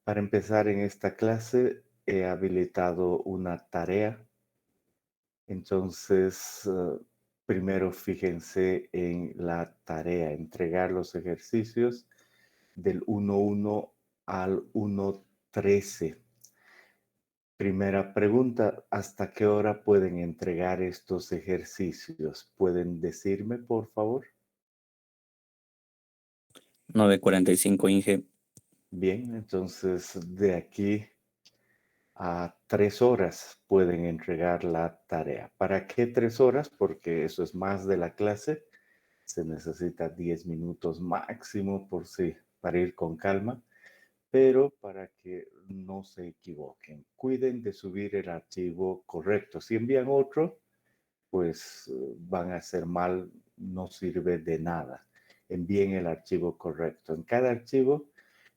Para empezar en esta clase he habilitado una tarea. Entonces, primero fíjense en la tarea, entregar los ejercicios del 1.1 al 1.13. Primera pregunta, ¿hasta qué hora pueden entregar estos ejercicios? ¿Pueden decirme, por favor? 9:45 Inge. Bien, entonces de aquí a 3 horas pueden entregar la tarea. ¿Para qué 3 horas? Porque eso es más de la clase. Se necesita 10 minutos máximo por sí, para ir con calma, pero para que no se equivoquen. Cuiden de subir el archivo correcto. Si envían otro, pues van a hacer mal, no sirve de nada. Envíen el archivo correcto. En cada archivo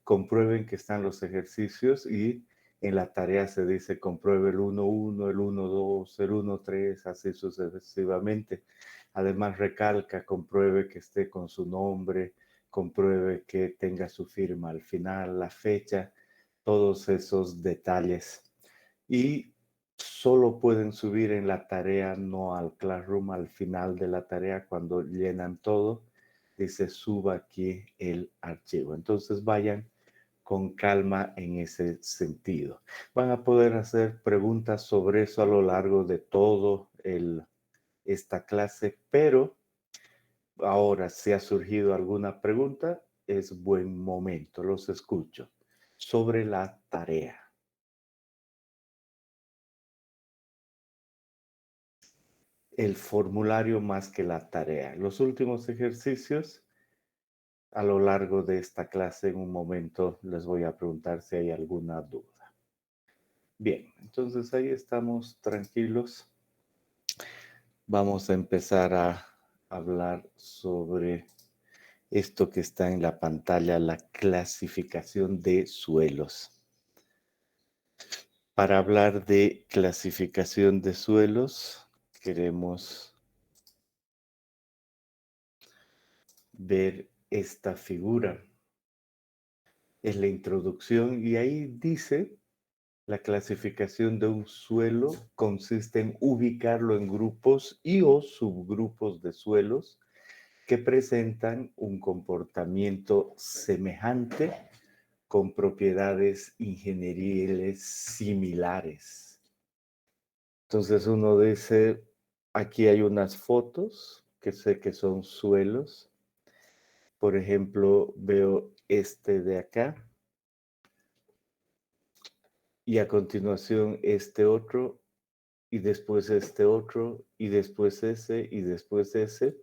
comprueben que están los ejercicios y en la tarea se dice compruebe el 1.1, el 1.2, el 1.3, así sucesivamente. Además recalca, compruebe que esté con su nombre, compruebe que tenga su firma al final, la fecha, todos esos detalles. Y solo pueden subir en la tarea, no al Classroom, al final de la tarea, cuando llenan todo, dice suba aquí el archivo. Entonces vayan con calma en ese sentido. Van a poder hacer preguntas sobre eso a lo largo de todo esta clase, pero ahora si ha surgido alguna pregunta, es buen momento, los escucho. Sobre la tarea. El formulario más que la tarea. Los últimos ejercicios a lo largo de esta clase, en un momento les voy a preguntar si hay alguna duda. Bien, entonces ahí estamos tranquilos. Vamos a empezar a hablar sobre esto que está en la pantalla, la clasificación de suelos. Para hablar de clasificación de suelos, queremos ver esta figura. Es la introducción y ahí dice, la clasificación de un suelo consiste en ubicarlo en grupos y o subgrupos de suelos que presentan un comportamiento semejante con propiedades ingenieriles similares. Entonces uno dice, aquí hay unas fotos que sé que son suelos. Por ejemplo, veo este de acá. Y a continuación este otro, y después este otro, y después ese, y después ese,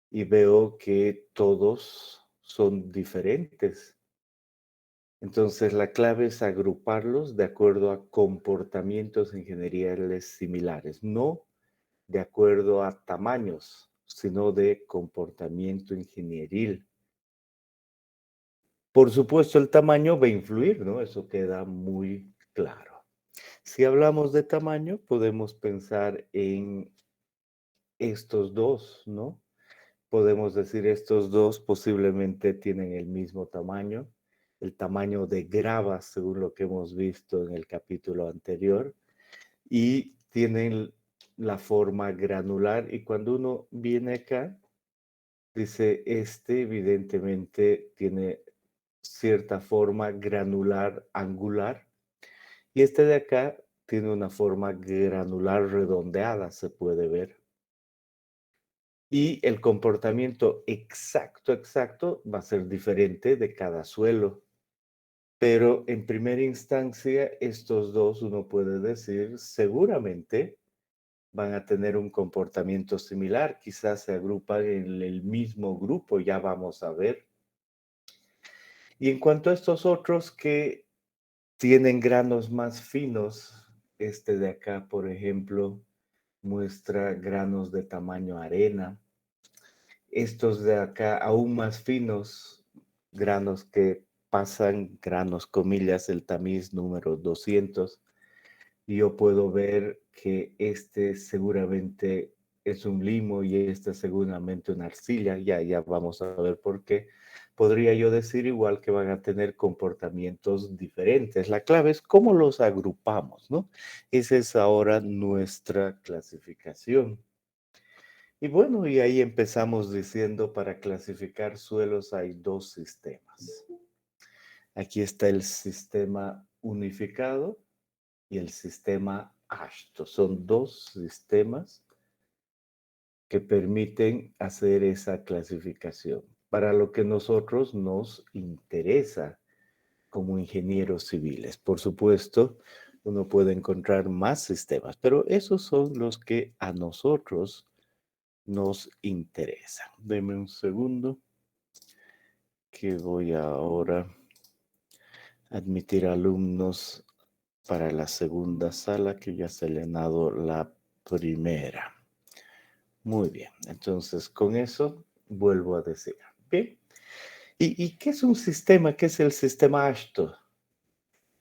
y veo que todos son diferentes. Entonces la clave es agruparlos de acuerdo a comportamientos ingenieriles similares, no de acuerdo a tamaños, sino de comportamiento ingenieril. Por supuesto, el tamaño va a influir, ¿no? Eso queda muy claro. Si hablamos de tamaño, podemos pensar en estos dos, ¿no? Podemos decir estos dos posiblemente tienen el mismo tamaño, el tamaño de gravas, según lo que hemos visto en el capítulo anterior, y tienen la forma granular. Y cuando uno viene acá, dice, este evidentemente tiene cierta forma granular angular, y este de acá tiene una forma granular redondeada, se puede ver. Y el comportamiento exacto va a ser diferente de cada suelo. Pero en primera instancia, estos dos, uno puede decir, seguramente van a tener un comportamiento similar. Quizás se agrupan en el mismo grupo, ya vamos a ver. Y en cuanto a estos otros que tienen granos más finos, este de acá, por ejemplo, muestra granos de tamaño arena. Estos de acá, aún más finos, granos que pasan, granos comillas, el tamiz número 200. Y yo puedo ver que este seguramente es un limo y este seguramente una arcilla. Ya vamos a ver por qué. podría yo decir igual que van a tener comportamientos diferentes. La clave es cómo los agrupamos, ¿no? Esa es ahora nuestra clasificación. Y bueno, y ahí empezamos diciendo para clasificar suelos hay dos sistemas. Aquí está el sistema unificado y el sistema ASHTO. Son dos sistemas que permiten hacer esa clasificación para lo que nosotros nos interesa como ingenieros civiles. Por supuesto, uno puede encontrar más sistemas, pero esos son los que a nosotros nos interesan. Deme un segundo que voy ahora a admitir alumnos para la segunda sala que ya se le ha dado la primera. Muy bien, entonces con eso vuelvo a decir. Bien, ¿y qué es un sistema? ¿Qué es el sistema ASHTO?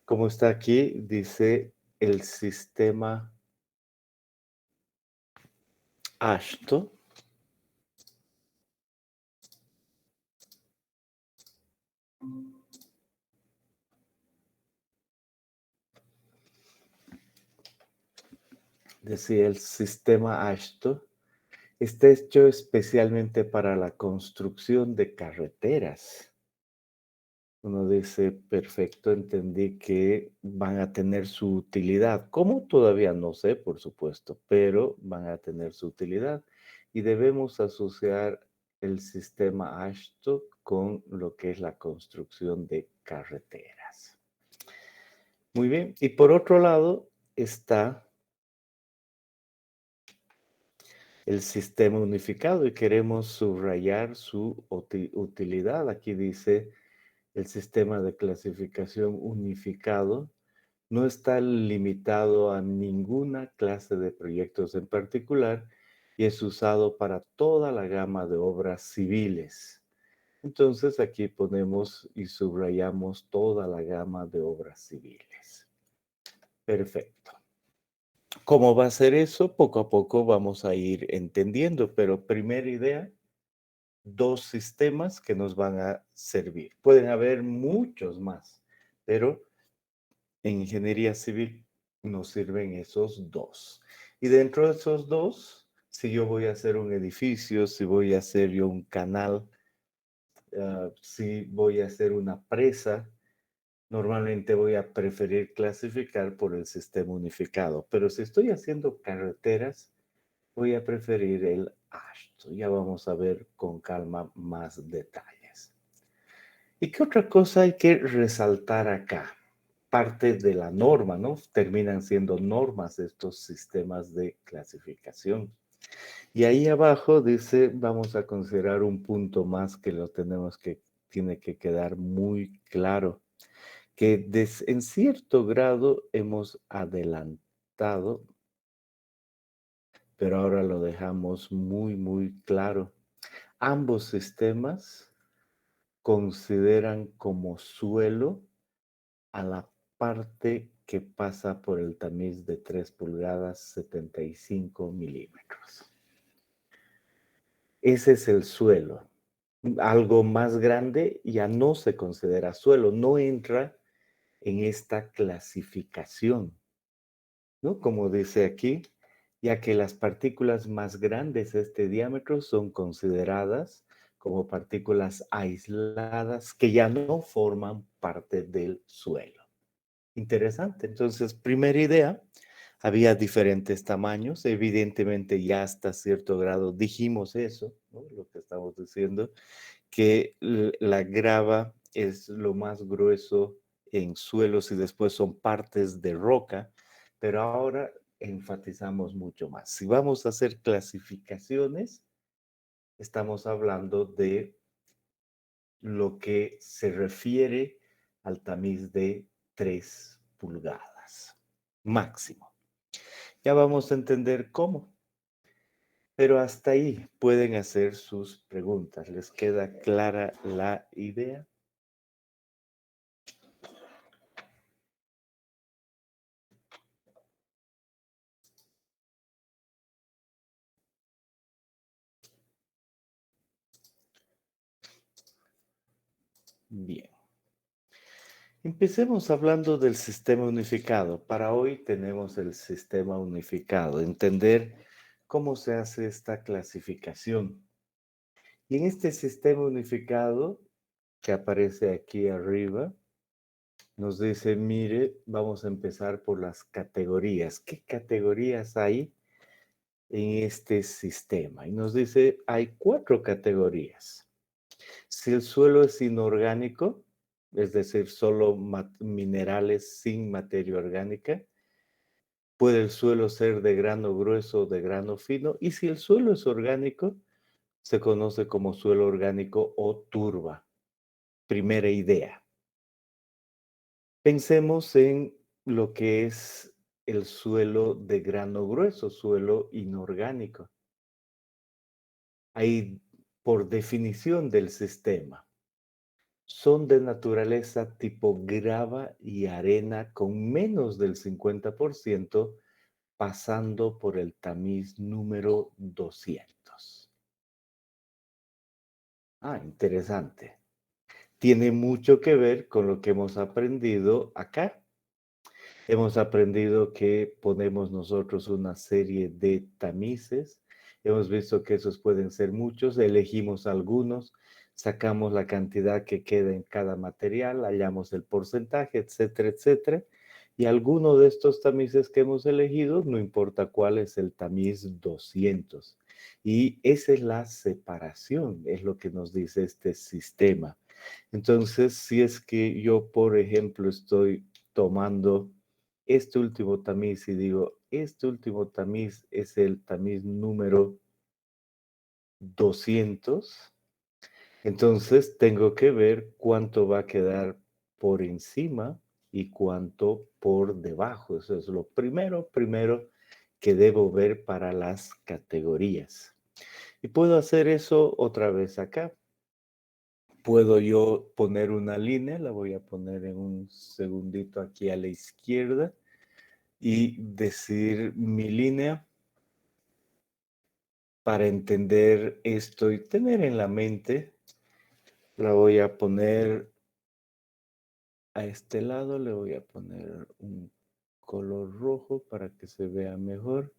Como está aquí, dice el sistema ASHTO decía el sistema ASHTO está hecho especialmente para la construcción de carreteras. Uno dice, perfecto, entendí que van a tener su utilidad. ¿Cómo? Todavía no sé, por supuesto, pero van a tener su utilidad. Y debemos asociar el sistema ASHTO con lo que es la construcción de carreteras. Muy bien. Y por otro lado está el sistema unificado y queremos subrayar su utilidad. Aquí dice el sistema de clasificación unificado no está limitado a ninguna clase de proyectos en particular y es usado para toda la gama de obras civiles. Entonces aquí ponemos y subrayamos toda la gama de obras civiles. Perfecto. ¿Cómo va a ser eso? Poco a poco vamos a ir entendiendo, pero primera idea, dos sistemas que nos van a servir. Pueden haber muchos más, pero en ingeniería civil nos sirven esos dos. Y dentro de esos dos, si yo voy a hacer un edificio, si voy a hacer yo un canal, si voy a hacer una presa, normalmente voy a preferir clasificar por el sistema unificado. Pero si estoy haciendo carreteras, voy a preferir el ASHTO. Ya vamos a ver con calma más detalles. ¿Y qué otra cosa hay que resaltar acá? Parte de la norma, ¿no? Terminan siendo normas estos sistemas de clasificación. Y ahí abajo dice, vamos a considerar un punto más que lo tenemos que, tiene que quedar muy claro, que en cierto grado hemos adelantado, pero ahora lo dejamos muy, muy claro. Ambos sistemas consideran como suelo a la parte que pasa por el tamiz de 3 pulgadas 75 milímetros. Ese es el suelo. Algo más grande ya no se considera suelo, no entra en esta clasificación, ¿no? Como dice aquí, ya que las partículas más grandes de este diámetro son consideradas como partículas aisladas que ya no forman parte del suelo. Interesante. Entonces, primera idea, había diferentes tamaños. Evidentemente, ya hasta cierto grado dijimos eso, ¿no? Lo que estamos diciendo, que la grava es lo más grueso en suelos y después son partes de roca, pero ahora enfatizamos mucho más. Si vamos a hacer clasificaciones, estamos hablando de lo que se refiere al tamiz de 3 pulgadas máximo. Ya vamos a entender cómo, pero hasta ahí pueden hacer sus preguntas. ¿Les queda clara la idea? Bien. Empecemos hablando del sistema unificado. Para hoy tenemos el sistema unificado, entender cómo se hace esta clasificación. Y en este sistema unificado que aparece aquí arriba, nos dice, mire, vamos a empezar por las categorías. ¿Qué categorías hay en este sistema? Y nos dice, hay 4 categorías. Si el suelo es inorgánico, es decir, solo minerales sin materia orgánica, puede el suelo ser de grano grueso o de grano fino. Y si el suelo es orgánico, se conoce como suelo orgánico o turba. Primera idea. Pensemos en lo que es el suelo de grano grueso, suelo inorgánico. Ahí, por definición del sistema, son de naturaleza tipo grava y arena con menos del 50%, pasando por el tamiz número 200. Interesante. Tiene mucho que ver con lo que hemos aprendido acá. Hemos aprendido que ponemos nosotros una serie de tamices. Hemos visto que esos pueden ser muchos, elegimos algunos, sacamos la cantidad que queda en cada material, hallamos el porcentaje, etcétera, etcétera. Y alguno de estos tamices que hemos elegido, no importa cuál, es el tamiz 200. Y esa es la separación, es lo que nos dice este sistema. Entonces, si es que yo, por ejemplo, estoy tomando este último tamiz y digo, este último tamiz es el tamiz número 200, entonces tengo que ver cuánto va a quedar por encima y cuánto por debajo. Eso es lo primero que debo ver para las categorías. Y puedo hacer eso otra vez acá. Puedo yo poner una línea, la voy a poner en un segundito aquí a la izquierda y decir mi línea para entender esto y tener en la mente. La voy a poner a este lado, le voy a poner un color rojo para que se vea mejor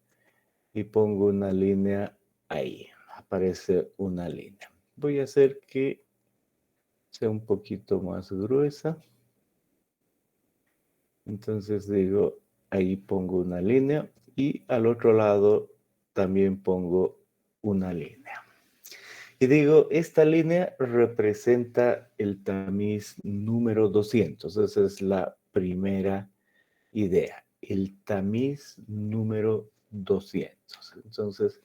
y pongo una línea ahí. Aparece una línea. Voy a hacer que sea un poquito más gruesa. Entonces digo, ahí pongo una línea y al otro lado también pongo una línea. Y digo, esta línea representa el tamiz número 200. Esa es la primera idea. El tamiz número 200. Entonces,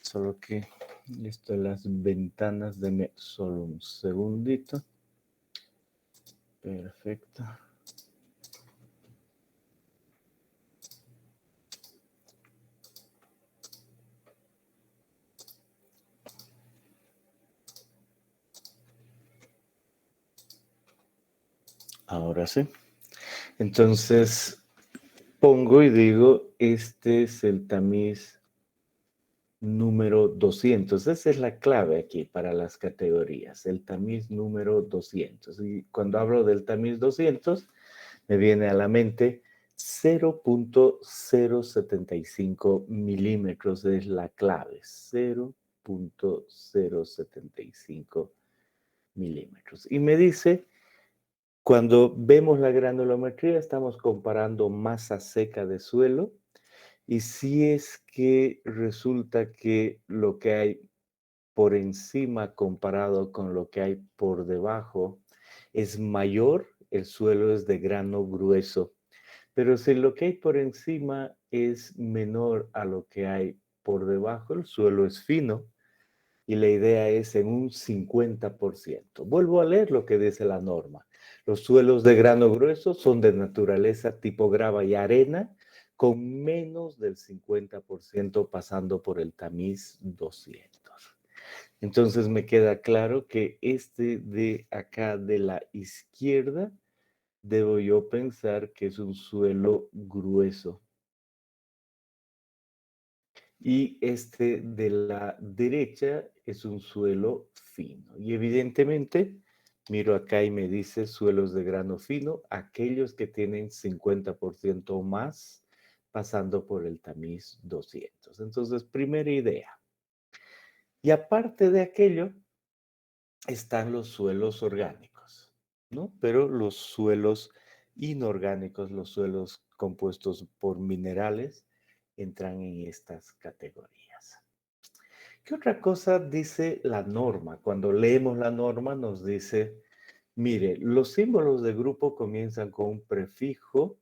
solo que listo las ventanas, deme solo un segundito. Perfecto. Ahora sí. Entonces, pongo y digo, este es el tamiz número 200. Esa es la clave aquí para las categorías, el tamiz número 200. Y cuando hablo del tamiz 200, me viene a la mente 0.075 milímetros es la clave, 0.075 milímetros. Y me dice, cuando vemos la granulometría, estamos comparando masa seca de suelo. Y si es que resulta que lo que hay por encima comparado con lo que hay por debajo es mayor, el suelo es de grano grueso. Pero si lo que hay por encima es menor a lo que hay por debajo, el suelo es fino y la idea es en un 50%. Vuelvo a leer lo que dice la norma. Los suelos de grano grueso son de naturaleza tipo grava y arena, con menos del 50% pasando por el tamiz 200. Entonces me queda claro que este de acá de la izquierda, debo yo pensar que es un suelo grueso. Y este de la derecha es un suelo fino. Y evidentemente Miro acá y me dice suelos de grano fino, aquellos que tienen 50% o más, pasando por el tamiz 200. Entonces, primera idea. Y aparte de aquello, están los suelos orgánicos, ¿no? Pero los suelos inorgánicos, los suelos compuestos por minerales, entran en estas categorías. ¿Qué otra cosa dice la norma? Cuando leemos la norma nos dice, mire, los símbolos de grupo comienzan con un prefijo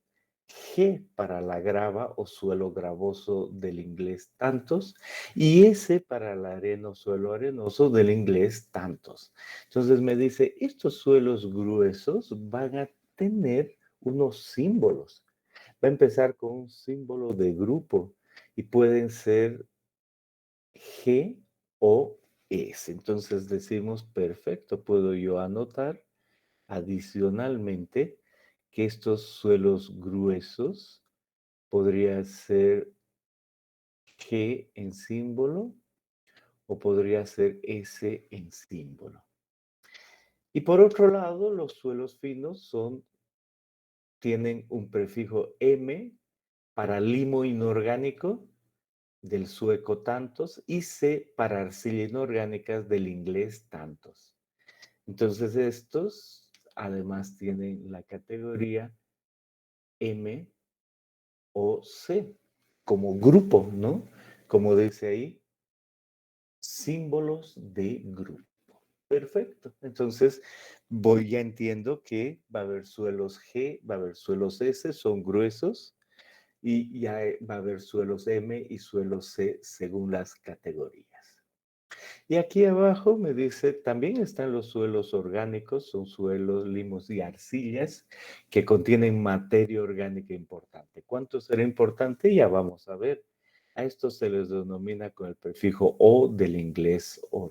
G para la grava o suelo gravoso del inglés tantos y S para el areno suelo arenoso del inglés tantos. Entonces me dice, estos suelos gruesos van a tener unos símbolos. Va a empezar con un símbolo de grupo y pueden ser G o S. Entonces decimos, perfecto, puedo yo anotar adicionalmente que estos suelos gruesos podría ser G en símbolo o podría ser S en símbolo. Y por otro lado, los suelos finos tienen un prefijo M para limo inorgánico del sueco tantos y C para arcilla inorgánicas del inglés tantos. Entonces estos además tienen la categoría M o C como grupo, ¿no? Como dice ahí, símbolos de grupo. Perfecto. Entonces, ya entiendo que va a haber suelos G, va a haber suelos S, son gruesos, y ya va a haber suelos M y suelos C según las categorías. Y aquí abajo me dice, también están los suelos orgánicos, son suelos, limos y arcillas que contienen materia orgánica importante. ¿Cuánto será importante? Ya vamos a ver. A estos se les denomina con el prefijo O del inglés o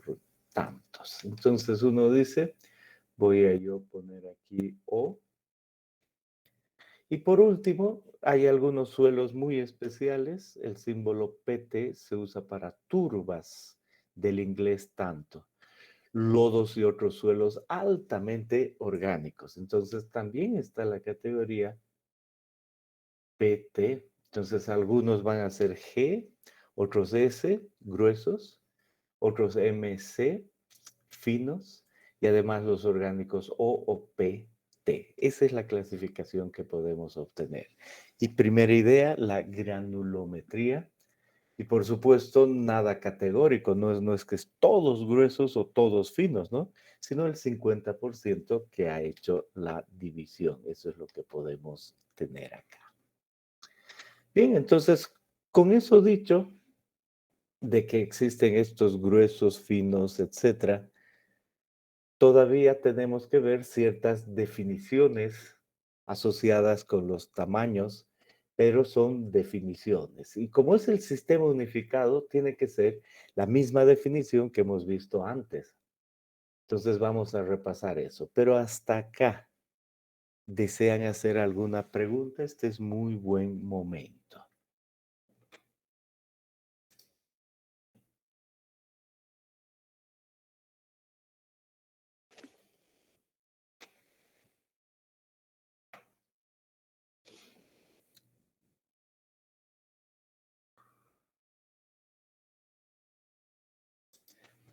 tantos. Entonces uno dice, voy a yo poner aquí O. Y por último, hay algunos suelos muy especiales. El símbolo PT se usa para turbas del inglés tanto lodos y otros suelos altamente orgánicos. Entonces también está la categoría PT. Entonces algunos van a ser G, otros S, gruesos, otros MC, finos, y además los orgánicos O PT. Esa es la clasificación que podemos obtener. Y primera idea, la granulometría. Y por supuesto, nada categórico, no es que es todos gruesos o todos finos, ¿no? Sino el 50% que ha hecho la división. Eso es lo que podemos tener acá. Bien, entonces, con eso dicho, de que existen estos gruesos, finos, etcétera, todavía tenemos que ver ciertas definiciones asociadas con los tamaños, pero son definiciones. Y como es el sistema unificado, tiene que ser la misma definición que hemos visto antes. Entonces vamos a repasar eso. Pero hasta acá, ¿desean hacer alguna pregunta? Este es muy buen momento.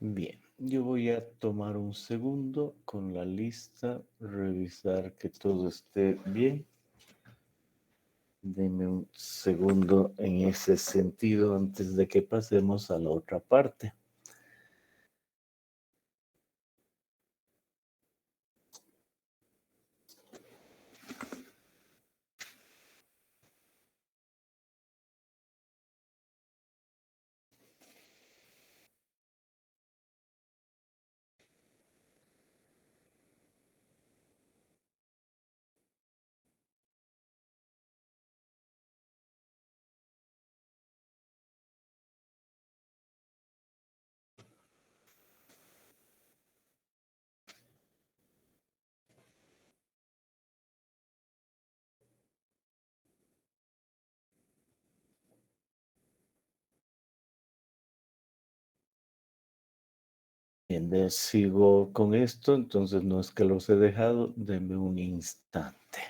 Bien, yo voy a tomar un segundo con la lista, revisar que todo esté bien. Deme un segundo en ese sentido antes de que pasemos a la otra parte. Bien, sigo con esto, entonces no es que los he dejado, denme un instante.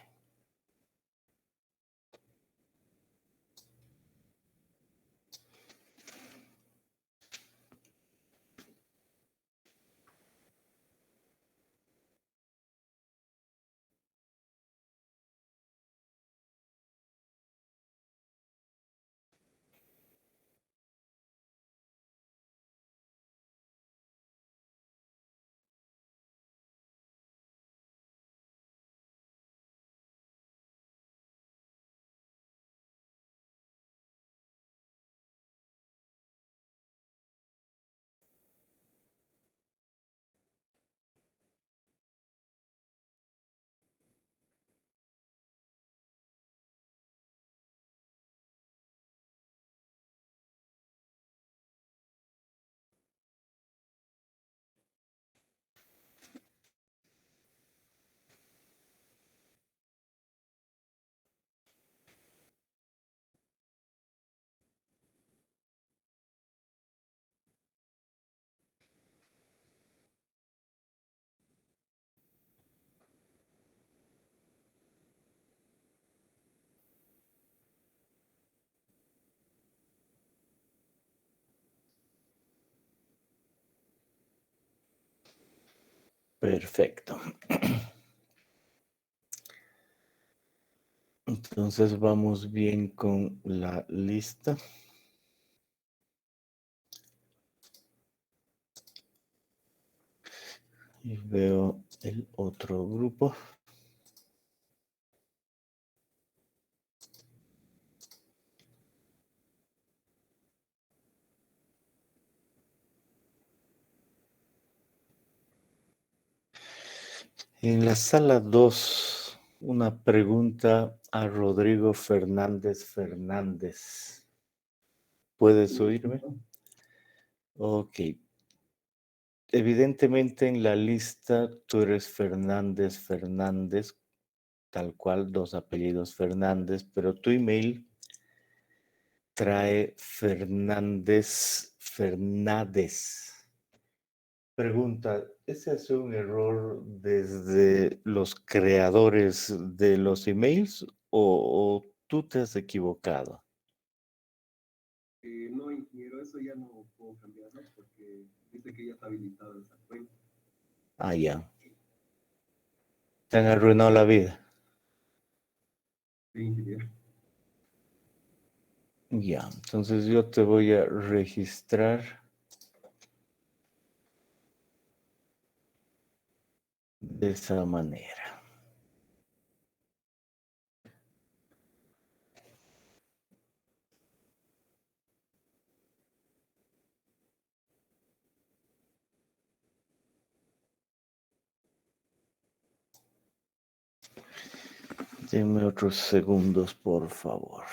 Perfecto. Entonces vamos bien con la lista. Y veo el otro grupo. En la sala 2, una pregunta a Rodrigo Fernández Fernández. ¿Puedes oírme? Ok. Evidentemente en la lista tú eres Fernández Fernández, tal cual, 2 apellidos Fernández, pero tu email trae Fernández Fernández. Pregunta, ¿ese es un error desde los creadores de los emails o tú te has equivocado? No, ingeniero, eso ya no puedo cambiarlo porque dice que ya está habilitada esa cuenta. Ah, ya. Te han arruinado la vida. Sí, ingeniero. Ya, entonces yo te voy a registrar de esa manera. Deme otros segundos, por favor.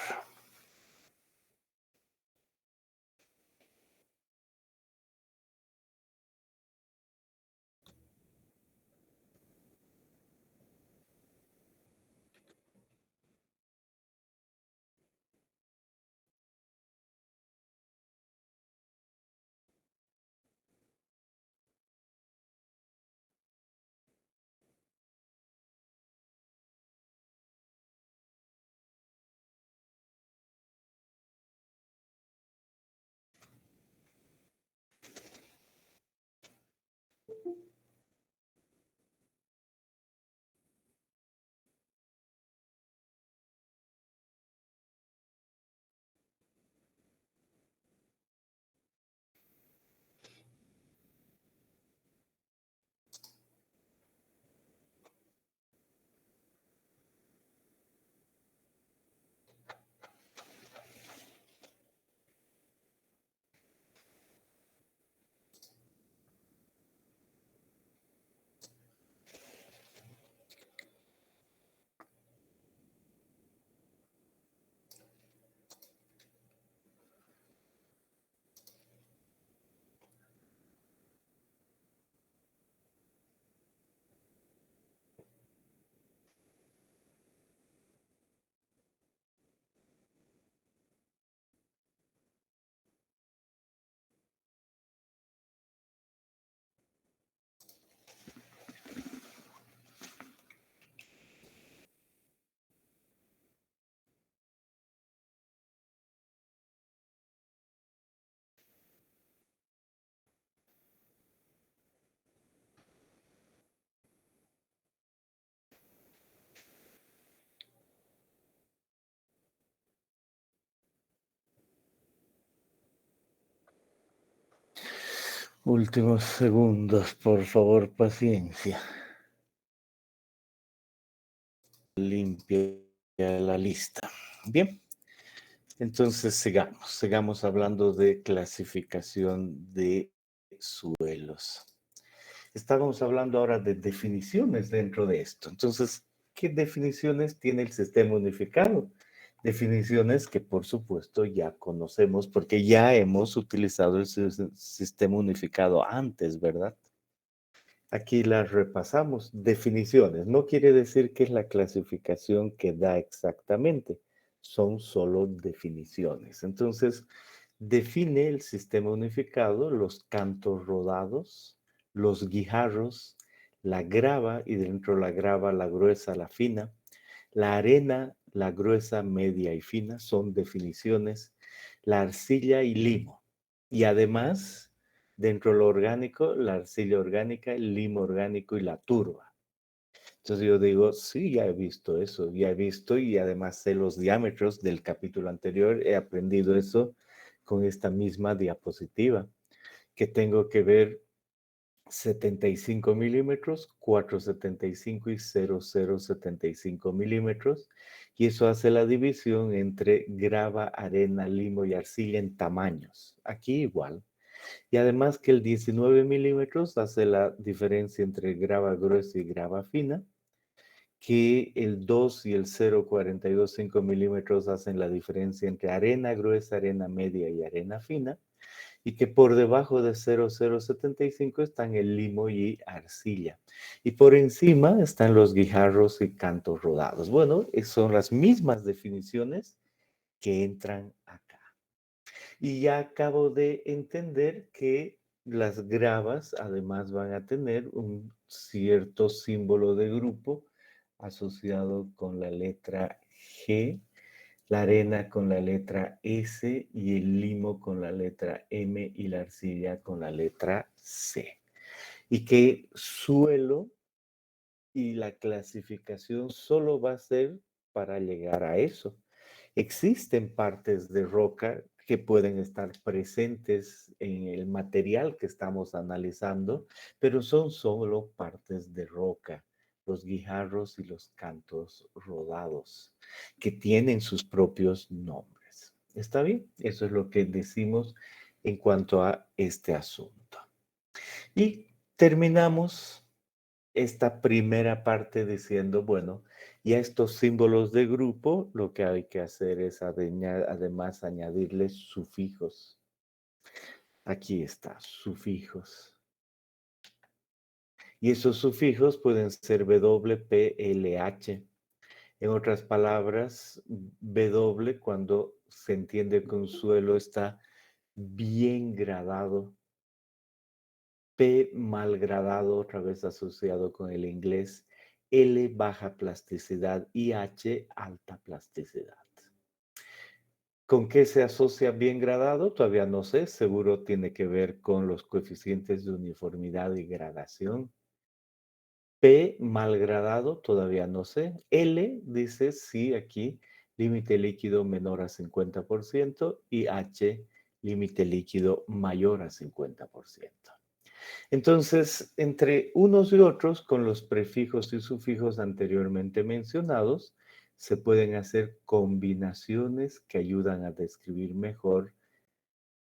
Últimos segundos, por favor, paciencia. Limpia la lista. Bien, entonces sigamos hablando de clasificación de suelos. Estábamos hablando ahora de definiciones dentro de esto. Entonces, ¿qué definiciones tiene el sistema unificado? Definiciones que por supuesto ya conocemos porque ya hemos utilizado el sistema unificado antes, ¿verdad? Aquí las repasamos. Definiciones. No quiere decir que es la clasificación que da exactamente. Son solo definiciones. Entonces, define el sistema unificado los cantos rodados, los guijarros, la grava y dentro de la grava la gruesa, la fina, la arena, la gruesa, media y fina son definiciones, la arcilla y limo. Y además, dentro de lo orgánico, la arcilla orgánica, el limo orgánico y la turba. Entonces yo digo, sí, ya he visto eso, ya he visto y además sé los diámetros del capítulo anterior, he aprendido eso con esta misma diapositiva, que tengo que ver 75 milímetros, 475 y 0075 milímetros, y eso hace la división entre grava, arena, limo y arcilla en tamaños. Aquí igual. Y además que el 19 milímetros hace la diferencia entre grava gruesa y grava fina, que el 2 y el 0,425 milímetros hacen la diferencia entre arena gruesa, arena media y arena fina, y que por debajo de 0,075 están el limo y arcilla. Y por encima están los guijarros y cantos rodados. Bueno, son las mismas definiciones que entran acá. Y ya acabo de entender que las gravas además van a tener un cierto símbolo de grupo asociado con la letra G, la arena con la letra S y el limo con la letra M y la arcilla con la letra C. Y que suelo y la clasificación solo va a ser para llegar a eso. Existen partes de roca que pueden estar presentes en el material que estamos analizando, pero son solo partes de roca, los guijarros y los cantos rodados, que tienen sus propios nombres. ¿Está bien? Eso es lo que decimos en cuanto a este asunto. Y terminamos esta primera parte diciendo, bueno, y a estos símbolos de grupo lo que hay que hacer es además añadirles sufijos. Aquí está, sufijos. Y esos sufijos pueden ser W, P, L, H. En otras palabras, W cuando se entiende que un suelo está bien gradado, P mal gradado, otra vez asociado con el inglés, L baja plasticidad y H alta plasticidad. ¿Con qué se asocia bien gradado? Todavía no sé, seguro tiene que ver con los coeficientes de uniformidad y gradación. P mal gradado, todavía no sé. L dice sí aquí, límite líquido menor a 50% y H límite líquido mayor a 50%. Entonces, entre unos y otros, con los prefijos y sufijos anteriormente mencionados, se pueden hacer combinaciones que ayudan a describir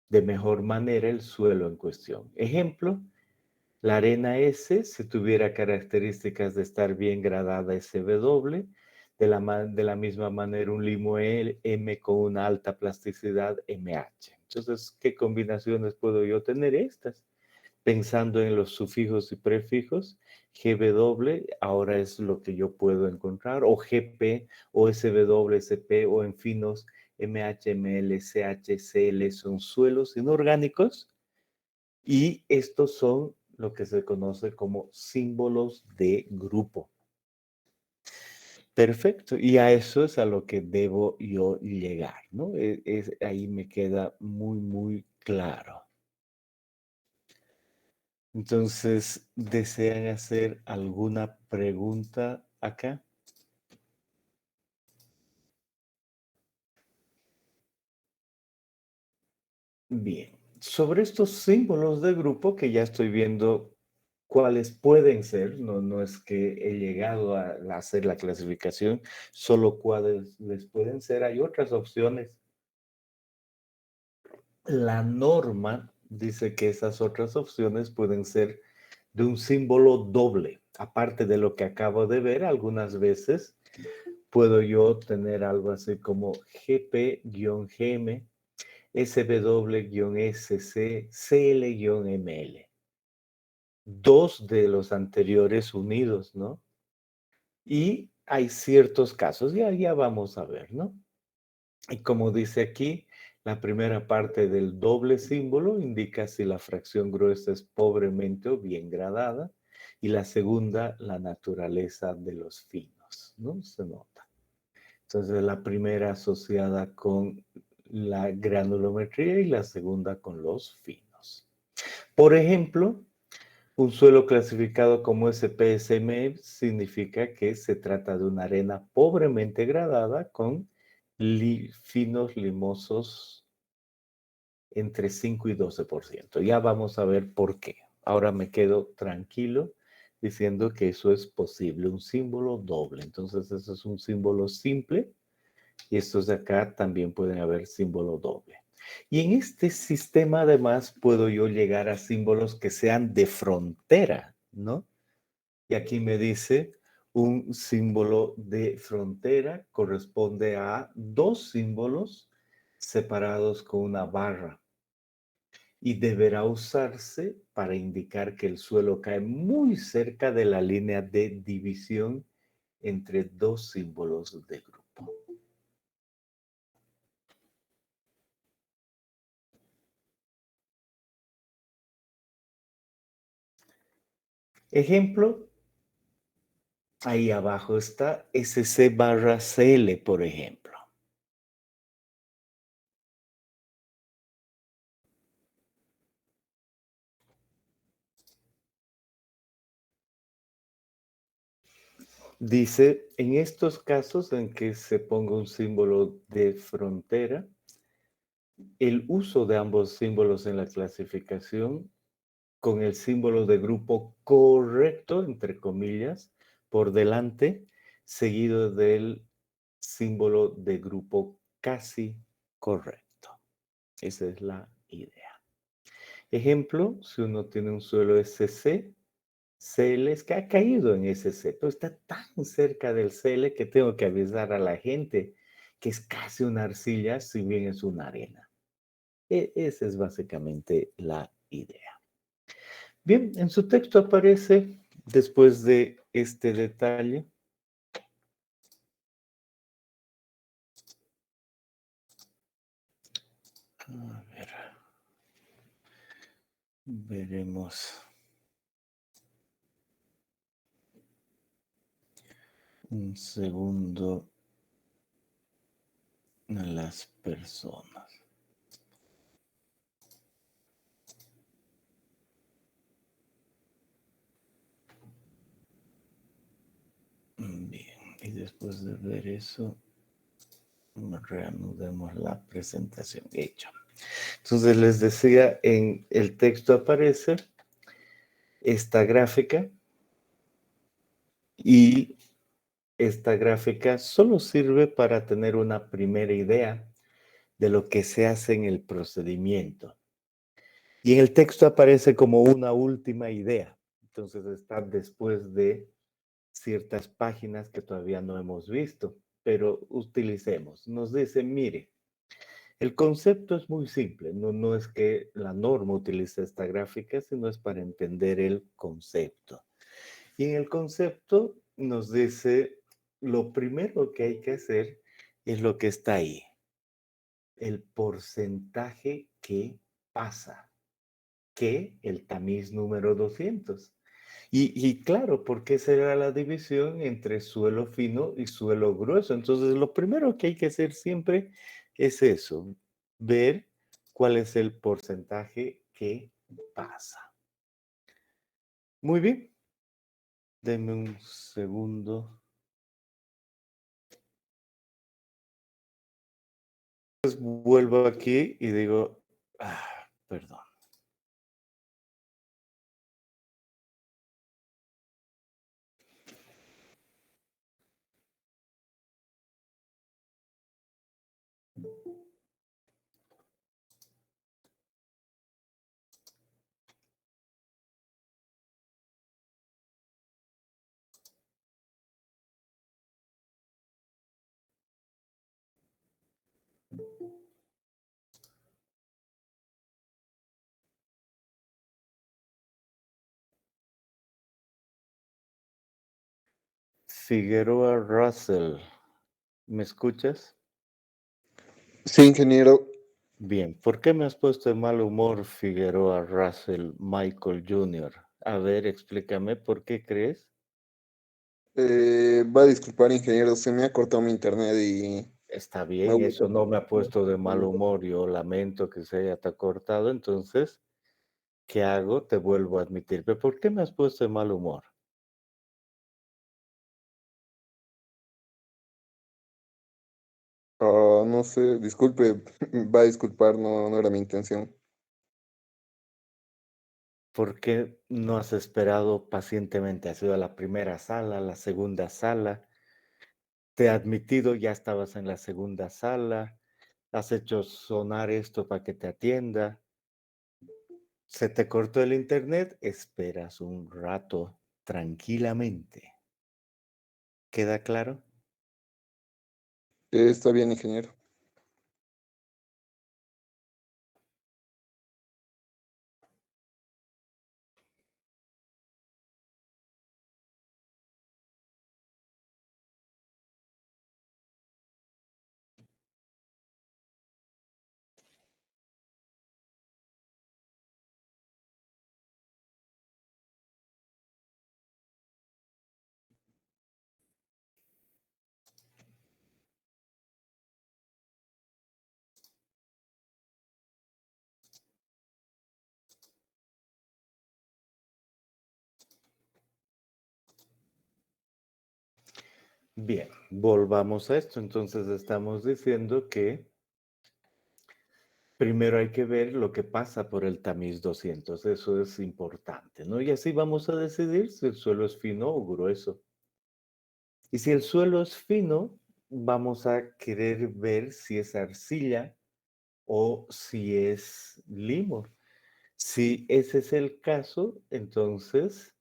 de mejor manera el suelo en cuestión. Ejemplo, la arena S, si tuviera características de estar bien gradada SW, de la misma manera un limo M con una alta plasticidad MH. Entonces, ¿qué combinaciones puedo yo tener? Estas. Pensando en los sufijos y prefijos, GW ahora es lo que yo puedo encontrar, o GP, o SW, SP, o en finos, MHML, CHCL son suelos inorgánicos, y estos son lo que se conoce como símbolos de grupo. Perfecto, y a eso es a lo que debo yo llegar, ¿no? Ahí me queda muy, muy claro. Entonces, ¿desean hacer alguna pregunta acá? Bien, sobre estos símbolos de grupo que ya estoy viendo cuáles pueden ser, no es que he llegado a hacer la clasificación, solo cuáles les pueden ser, hay otras opciones. La norma dice que esas otras opciones pueden ser de un símbolo doble. Aparte de lo que acabo de ver, algunas veces puedo yo tener algo así como GP-GM, SW-SC, CL-ML. Dos de los anteriores unidos, ¿no? Y hay ciertos casos, ya vamos a ver, ¿no? Y como dice aquí, la primera parte del doble símbolo indica si la fracción gruesa es pobremente o bien gradada, y la segunda, la naturaleza de los finos, ¿no? Se nota. Entonces, la primera asociada con la granulometría y la segunda con los finos. Por ejemplo, un suelo clasificado como SPSM significa que se trata de una arena pobremente gradada con finos limosos entre 5 y 12%. Ya vamos a ver por qué. Ahora me quedo tranquilo diciendo que eso es posible, un símbolo doble. Entonces, eso es un símbolo simple y estos de acá también pueden haber símbolo doble. Y en este sistema además puedo yo llegar a símbolos que sean de frontera, ¿no? Y aquí me dice un símbolo de frontera corresponde a dos símbolos separados con una barra y deberá usarse para indicar que el suelo cae muy cerca de la línea de división entre dos símbolos de grupo. Ejemplo, ahí abajo está SC barra CL, por ejemplo. Dice, en estos casos en que se ponga un símbolo de frontera, el uso de ambos símbolos en la clasificación con el símbolo de grupo correcto, entre comillas, por delante, seguido del símbolo de grupo casi correcto. Esa es la idea. Ejemplo, si uno tiene un suelo SC, CL es que ha caído en SC, pero está tan cerca del CL que tengo que avisar a la gente que es casi una arcilla, si bien es una arena. Esa es básicamente la idea. Bien, en su texto aparece, después de este detalle, a ver, veremos un segundo a las personas. Bien, y después de ver eso, reanudemos la presentación hecha. Entonces les decía, en el texto aparece esta gráfica y esta gráfica solo sirve para tener una primera idea de lo que se hace en el procedimiento. Y en el texto aparece como una última idea. Entonces está después de ciertas páginas que todavía no hemos visto, pero utilicemos. Nos dice, mire, el concepto es muy simple, no es que la norma utilice esta gráfica, sino es para entender el concepto. Y en el concepto nos dice, lo primero que hay que hacer es lo que está ahí, el porcentaje que pasa, que el tamiz número 200. Y claro, porque será la división entre suelo fino y suelo grueso. Entonces, lo primero que hay que hacer siempre es eso, ver cuál es el porcentaje que pasa. Muy bien. Denme un segundo. Entonces, vuelvo aquí y digo, Perdón. Figueroa Russell, ¿me escuchas? Sí, ingeniero. Bien, ¿por qué me has puesto de mal humor, Figueroa Russell Michael Jr.? A ver, explícame, ¿por qué crees? Va a disculpar, ingeniero, se me ha cortado mi internet y Está me ha bien, vuelto eso a no me ha conectar. puesto de mal humor, yo lamento que se haya cortado, entonces, ¿qué hago? Te vuelvo a admitir, pero ¿por qué me has puesto de mal humor? No sé, disculpe, va a disculpar, no era mi intención. ¿Por qué no has esperado pacientemente? Has ido a la primera sala, a la segunda sala, te he admitido, ya estabas en la segunda sala, has hecho sonar esto para que te atienda. Se te cortó el internet, esperas un rato tranquilamente. ¿Queda claro? Está bien, ingeniero. Bien, volvamos a esto. Entonces estamos diciendo que primero hay que ver lo que pasa por el tamiz 200. Eso es importante, ¿no? Y así vamos a decidir si el suelo es fino o grueso. Y si el suelo es fino, vamos a querer ver si es arcilla o si es limo. Si ese es el caso, entonces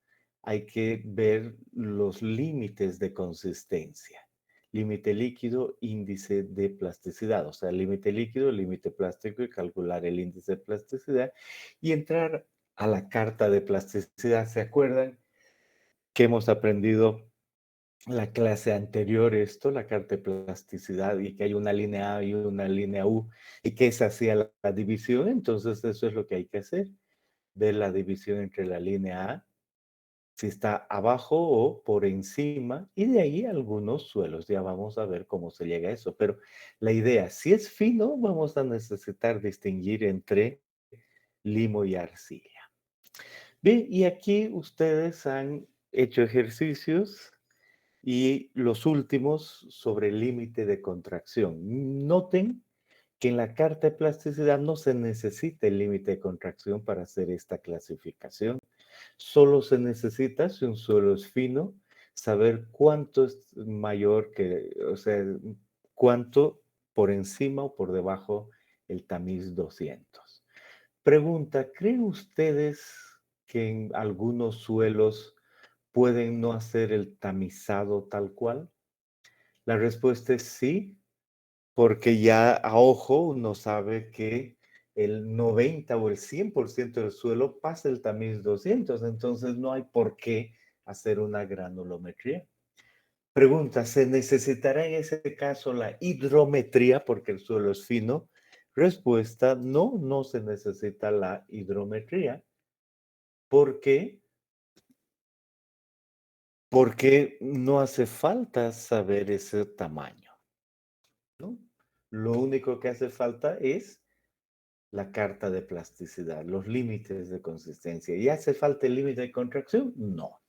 hay que ver los límites de consistencia. Límite líquido, índice de plasticidad, o sea, límite líquido, límite plástico y calcular el índice de plasticidad y entrar a la carta de plasticidad. ¿Se acuerdan que hemos aprendido la clase anterior esto, la carta de plasticidad, y que hay una línea A y una línea U, y que esa hacía la división? Entonces eso es lo que hay que hacer, ver la división entre la línea A, si está abajo o por encima, y de ahí algunos suelos. Ya vamos a ver cómo se llega a eso. Pero la idea, si es fino, vamos a necesitar distinguir entre limo y arcilla. Bien, y aquí ustedes han hecho ejercicios y los últimos sobre el límite de contracción. Noten que en la carta de plasticidad no se necesita el límite de contracción para hacer esta clasificación. Solo se necesita, si un suelo es fino, saber cuánto es mayor que, o sea, cuánto por encima o por debajo el tamiz 200. Pregunta, ¿creen ustedes que en algunos suelos pueden no hacer el tamizado tal cual? La respuesta es sí, porque ya a ojo uno sabe que el 90 o el 100% del suelo pasa el tamiz 200, entonces no hay por qué hacer una granulometría. Pregunta, ¿se necesitará en ese caso la hidrometría porque el suelo es fino? Respuesta, no, no se necesita la hidrometría. ¿Por qué? Porque no hace falta saber ese tamaño, ¿no? Lo único que hace falta es la carta de plasticidad, los límites de consistencia. ¿Y hace falta el límite de contracción? No.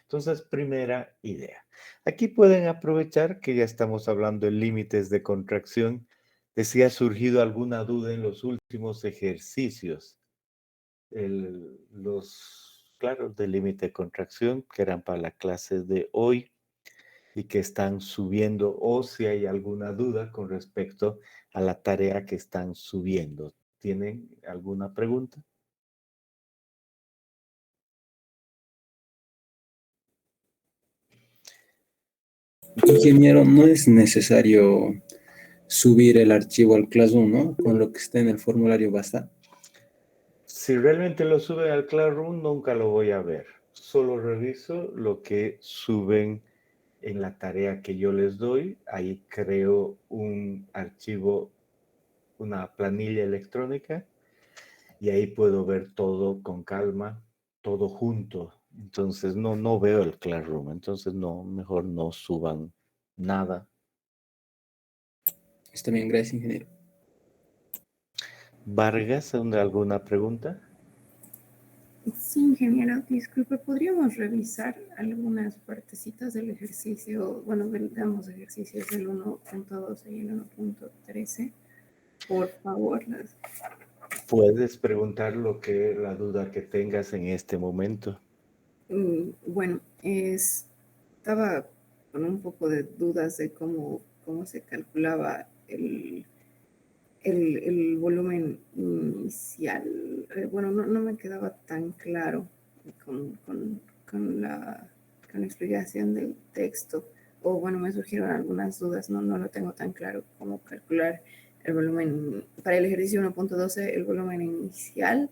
Entonces, primera idea. Aquí pueden aprovechar que ya estamos hablando de límites de contracción, de si ha surgido alguna duda en los últimos ejercicios. los claros de límite de contracción que eran para la clase de hoy y que están subiendo, o si hay alguna duda con respecto a la tarea que están subiendo. ¿Tienen alguna pregunta? Ingeniero, no es necesario subir el archivo al Classroom, ¿no? Con lo que está en el formulario basta. Si realmente lo suben al Classroom, nunca lo voy a ver. Solo reviso lo que suben en la tarea que yo les doy. Ahí creo un archivo, una planilla electrónica, y ahí puedo ver todo con calma, todo junto. Entonces no veo el Classroom. Entonces no, mejor no suban nada. Está bien, gracias, ingeniero. Vargas, ¿alguna pregunta? Sí, ingeniero, disculpe, ¿podríamos revisar algunas partecitas del ejercicio, bueno, de ambos ejercicios del 1.12 y el 1.13? Por favor. Puedes preguntar la duda que tengas en este momento. Bueno, estaba con un poco de dudas de cómo se calculaba el volumen inicial. Bueno, no me quedaba tan claro con la explicación del texto. O bueno, me surgieron algunas dudas, no lo tengo tan claro cómo calcular el volumen. Para el ejercicio 1.12, el volumen inicial,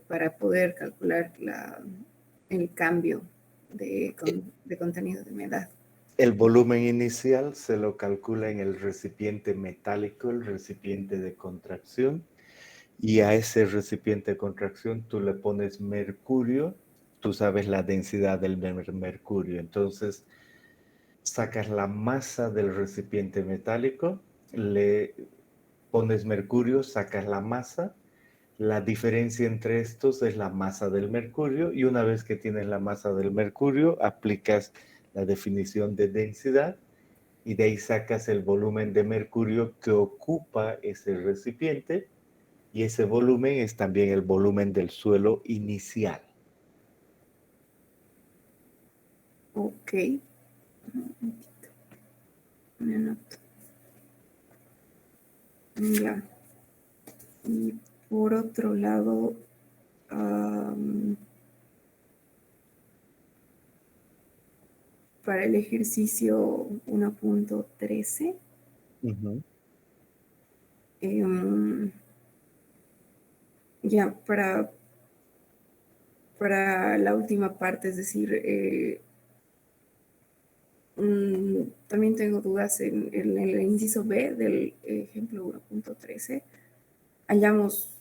para poder calcular el cambio de contenido de humedad. El volumen inicial se lo calcula en el recipiente metálico, el recipiente de contracción, y a ese recipiente de contracción tú le pones mercurio. Tú sabes la densidad del mercurio, entonces sacas la masa del recipiente metálico, le pones mercurio, sacas la masa. La diferencia entre estos es la masa del mercurio, y una vez que tienes la masa del mercurio, aplicas la definición de densidad y de ahí sacas el volumen de mercurio que ocupa ese recipiente, y ese volumen es también el volumen del suelo inicial. Ok. Me anoto. Ya. Y por otro lado, para el ejercicio 1.13, ya para la última parte, es decir, también tengo dudas en el inciso B del ejemplo 1.13. Hallamos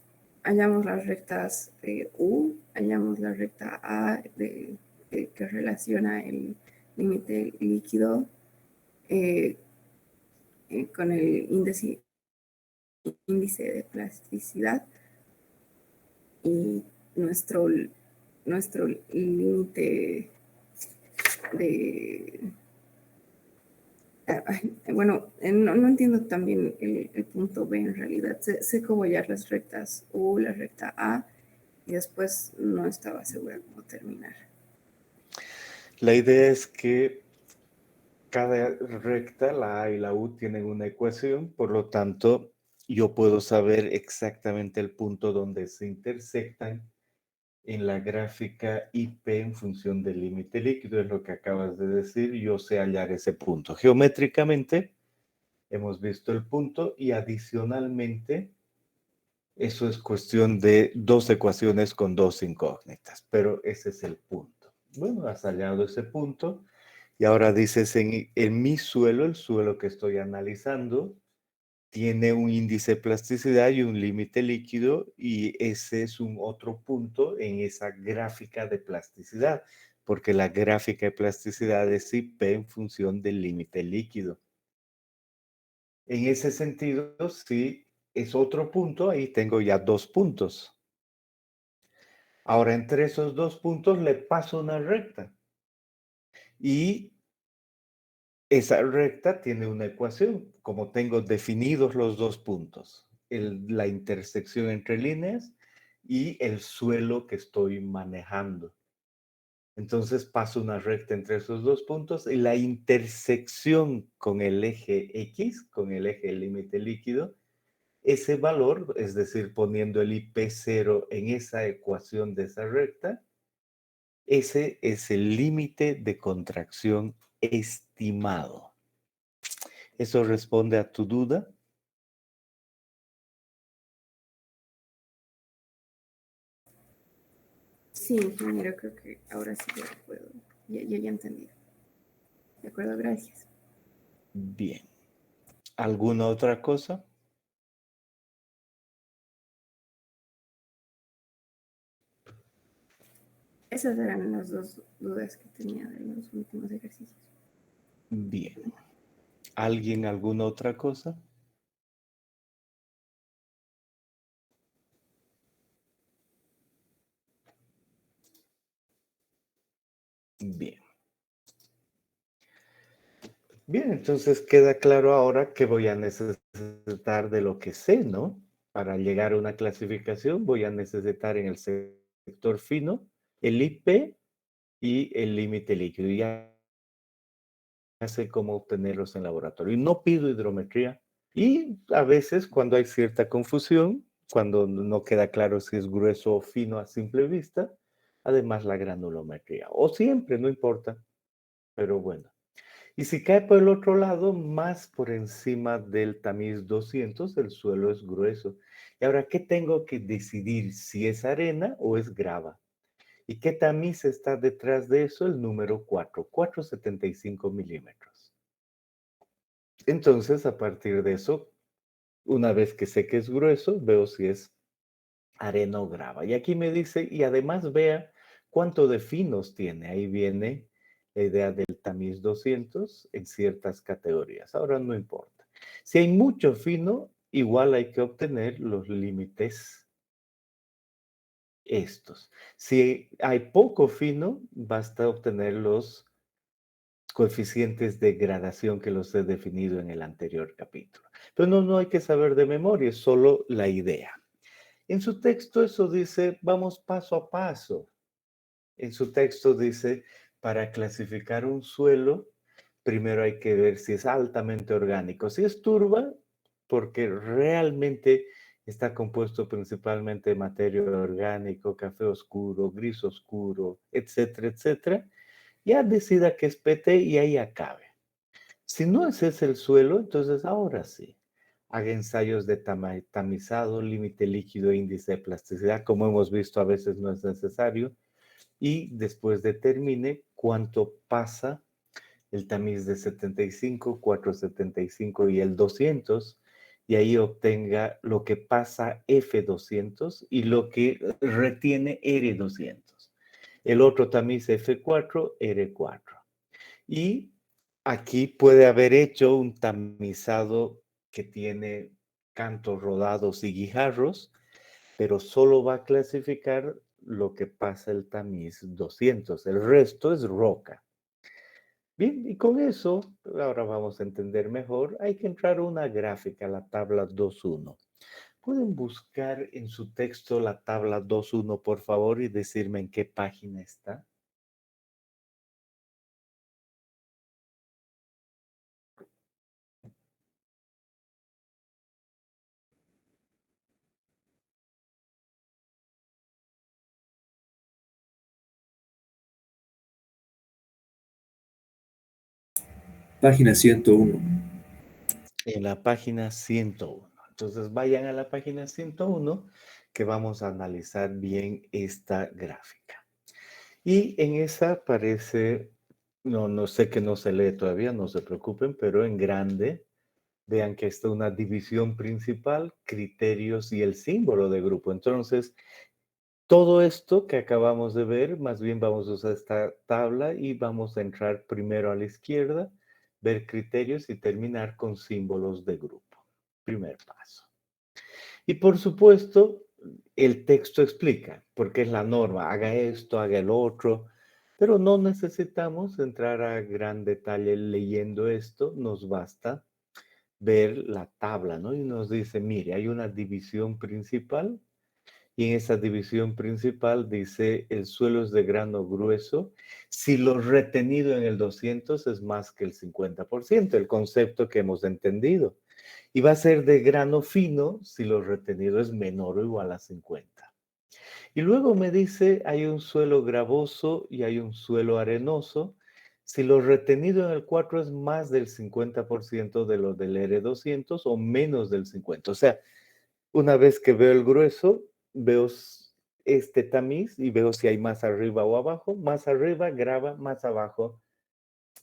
las rectas U, hallamos la recta A que relaciona el límite líquido con el índice de plasticidad, y nuestro límite de... Bueno, no entiendo también el punto B en realidad. Sé cómo hallar las rectas U, la recta A, y después no estaba segura cómo terminar. La idea es que cada recta, la A y la U, tienen una ecuación, por lo tanto, yo puedo saber exactamente el punto donde se intersectan en la gráfica IP en función del límite líquido. Es lo que acabas de decir, yo sé hallar ese punto. Geométricamente, hemos visto el punto, y adicionalmente, eso es cuestión de dos ecuaciones con dos incógnitas, pero ese es el punto. Bueno, has hallado ese punto, y ahora dices, en mi suelo, el suelo que estoy analizando, tiene un índice de plasticidad y un límite líquido, y ese es un otro punto en esa gráfica de plasticidad, porque la gráfica de plasticidad es IP en función del límite líquido. En ese sentido, si es otro punto, ahí tengo ya dos puntos. Ahora, entre esos dos puntos le paso una recta, y esa recta tiene una ecuación, como tengo definidos los dos puntos, la intersección entre líneas y el suelo que estoy manejando. Entonces paso una recta entre esos dos puntos y la intersección con el eje X, con el eje límite líquido, ese valor, es decir, poniendo el IP0 en esa ecuación de esa recta, ese es el límite de contracción estimado. ¿Eso responde a tu duda? Sí, ingeniero, creo que ahora sí ya puedo. Ya entendí. De acuerdo, gracias. Bien. ¿Alguna otra cosa? Esas eran las dos dudas que tenía de los últimos ejercicios. Bien. ¿Alguien alguna otra cosa? Bien. Bien, entonces queda claro ahora que voy a necesitar de lo que sé, ¿no? Para llegar a una clasificación voy a necesitar en el sector fino el IP y el límite líquido. Y ya sé cómo obtenerlos en laboratorio. Y no pido hidrometría. Y a veces cuando hay cierta confusión, cuando no queda claro si es grueso o fino a simple vista, además la granulometría. O siempre, no importa. Pero bueno. Y si cae por el otro lado, más por encima del tamiz 200, el suelo es grueso. Y ahora, ¿qué tengo que decidir? ¿Si es arena o es grava? ¿Y qué tamiz está detrás de eso? El número 475 milímetros. Entonces, a partir de eso, una vez que sé que es grueso, veo si es arena o grava. Y aquí me dice, y además vea cuánto de finos tiene. Ahí viene la idea del tamiz 200 en ciertas categorías. Ahora no importa. Si hay mucho fino, igual hay que obtener los límites estos. Si hay poco fino, basta obtener los coeficientes de gradación que los he definido en el anterior capítulo. Pero no hay que saber de memoria, es solo la idea. En su texto eso dice, vamos paso a paso. En su texto dice, para clasificar un suelo, primero hay que ver si es altamente orgánico. Si es turba, porque realmente está compuesto principalmente de materia orgánica, café oscuro, gris oscuro, etcétera, etcétera, ya decida que es PT y ahí acabe. Si no ese es el suelo, entonces ahora sí. Haga ensayos de tamizado, límite líquido e índice de plasticidad. Como hemos visto, a veces no es necesario. Y después determine cuánto pasa el tamiz de 75, 475 y el 200. Y ahí obtenga lo que pasa F200 y lo que retiene R200. El otro tamiz F4, R4. Y aquí puede haber hecho un tamizado que tiene cantos rodados y guijarros, pero solo va a clasificar lo que pasa el tamiz 200. El resto es roca. Bien, y con eso, ahora vamos a entender mejor, hay que entrar a una gráfica, la tabla 2.1. ¿Pueden buscar en su texto la tabla 2.1, por favor, y decirme en qué página está? Página 101. En la página 101. Entonces vayan a la página 101 que vamos a analizar bien esta gráfica. Y en esa aparece, no sé que no se lee todavía, no se preocupen, pero en grande, vean que está una división principal, criterios y el símbolo de grupo. Entonces, todo esto que acabamos de ver, más bien vamos a usar esta tabla y vamos a entrar primero a la izquierda, ver criterios y terminar con símbolos de grupo. Primer paso. Y por supuesto, el texto explica, porque es la norma, haga esto, haga el otro, pero no necesitamos entrar a gran detalle leyendo esto, nos basta ver la tabla, ¿no? Y nos dice, mire, hay una división principal Y en esa división principal dice, el suelo es de grano grueso si lo retenido en el 200 es más que el 50%, el concepto que hemos entendido. Y va a ser de grano fino si lo retenido es menor o igual a 50. Y luego me dice, hay un suelo gravoso y hay un suelo arenoso. Si lo retenido en el 4 es más del 50% de lo del R200 o menos del 50%. O sea, una vez que veo el grueso, veo este tamiz y veo si hay más arriba o abajo. Más arriba, grava, más abajo,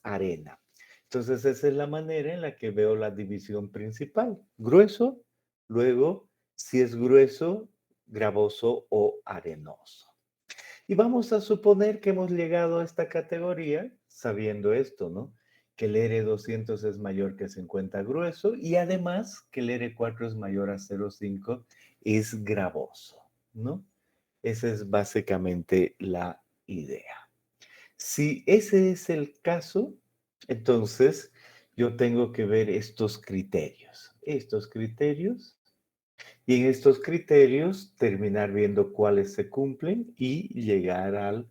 arena. Entonces, esa es la manera en la que veo la división principal. Grueso, luego, si es grueso, gravoso o arenoso. Y vamos a suponer que hemos llegado a esta categoría sabiendo esto, ¿no? Que el R200 es mayor que 50 grueso y además que el R4 es mayor a 0,5 es gravoso, ¿no? Esa es básicamente la idea. Si ese es el caso, entonces yo tengo que ver estos criterios. Y en estos criterios terminar viendo cuáles se cumplen y llegar al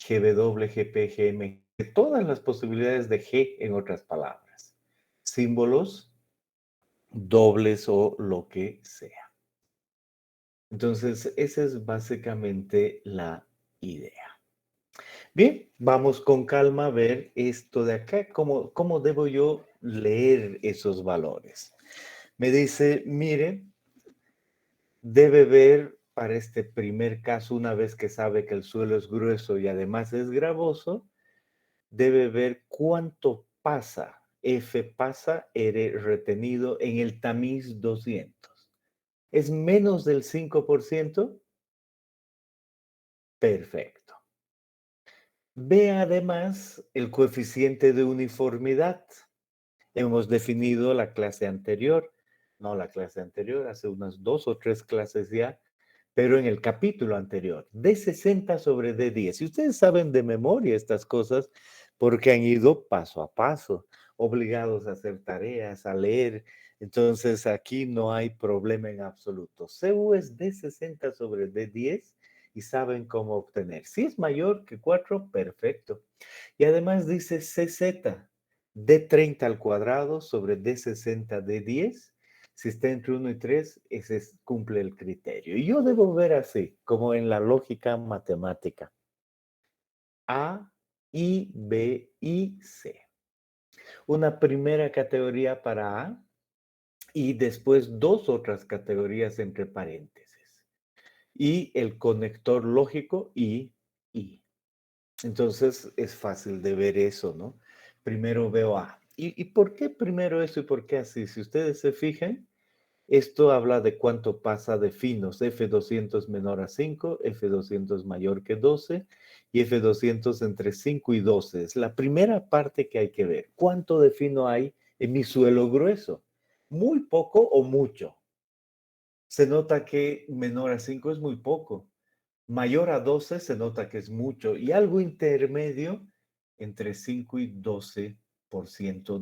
GW, GP, GM, todas las posibilidades de G en otras palabras. Símbolos, dobles o lo que sea. Entonces, esa es básicamente la idea. Bien, vamos con calma a ver esto de acá, cómo debo yo leer esos valores. Me dice, mire, debe ver para este primer caso, una vez que sabe que el suelo es grueso y además es gravoso, debe ver cuánto pasa, F pasa, R retenido en el tamiz 200. ¿Es menos del 5%? Perfecto. Ve además el coeficiente de uniformidad. Hemos definido la clase anterior, no la clase anterior, hace unas 2 o 3 clases ya, pero en el capítulo anterior, D60 sobre D10. Si ustedes saben de memoria estas cosas, porque han ido paso a paso, obligados a hacer tareas, a leer, entonces aquí no hay problema en absoluto. CU es D60 sobre D10 y saben cómo obtener. Si es mayor que 4, perfecto. Y además dice CZ, D30 al cuadrado sobre D60 D10. Si está entre 1 y 3, ese cumple el criterio. Y yo debo ver así, como en la lógica matemática. A, I, B y C. Una primera categoría para A y después 2 otras categorías entre paréntesis. Y el conector lógico I. Entonces es fácil de ver eso, ¿no? Primero veo A. ¿Y por qué primero eso y por qué así? Si ustedes se fijan, esto habla de cuánto pasa de finos, F200 menor a 5, F200 mayor que 12 y F200 entre 5 y 12. Es la primera parte que hay que ver. ¿Cuánto de fino hay en mi suelo grueso? ¿Muy poco o mucho? Se nota que menor a 5 es muy poco. Mayor a 12 se nota que es mucho. Y algo intermedio entre 5 y 12%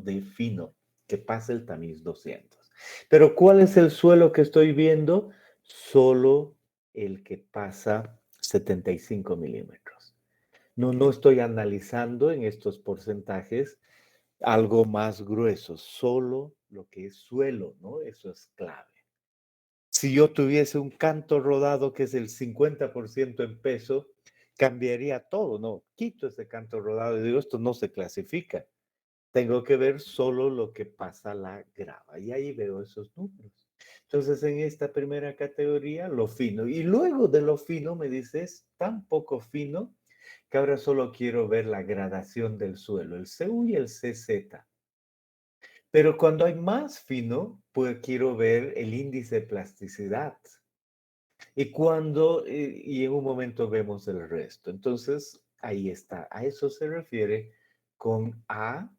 de fino, que pasa el tamiz 200. Pero ¿cuál es el suelo que estoy viendo? Solo el que pasa 75 milímetros. No estoy analizando en estos porcentajes algo más grueso, solo lo que es suelo, ¿no? Eso es clave. Si yo tuviese un canto rodado que es el 50% en peso, cambiaría todo, ¿no? Quito ese canto rodado y digo, esto no se clasifica. Tengo que ver solo lo que pasa la grava y ahí veo esos números. Entonces, en esta primera categoría, lo fino. Y luego de lo fino me dices, tan poco fino que ahora solo quiero ver la gradación del suelo, el CU y el CZ. Pero cuando hay más fino, pues quiero ver el índice de plasticidad. Y en un momento vemos el resto. Entonces, ahí está. A eso se refiere con A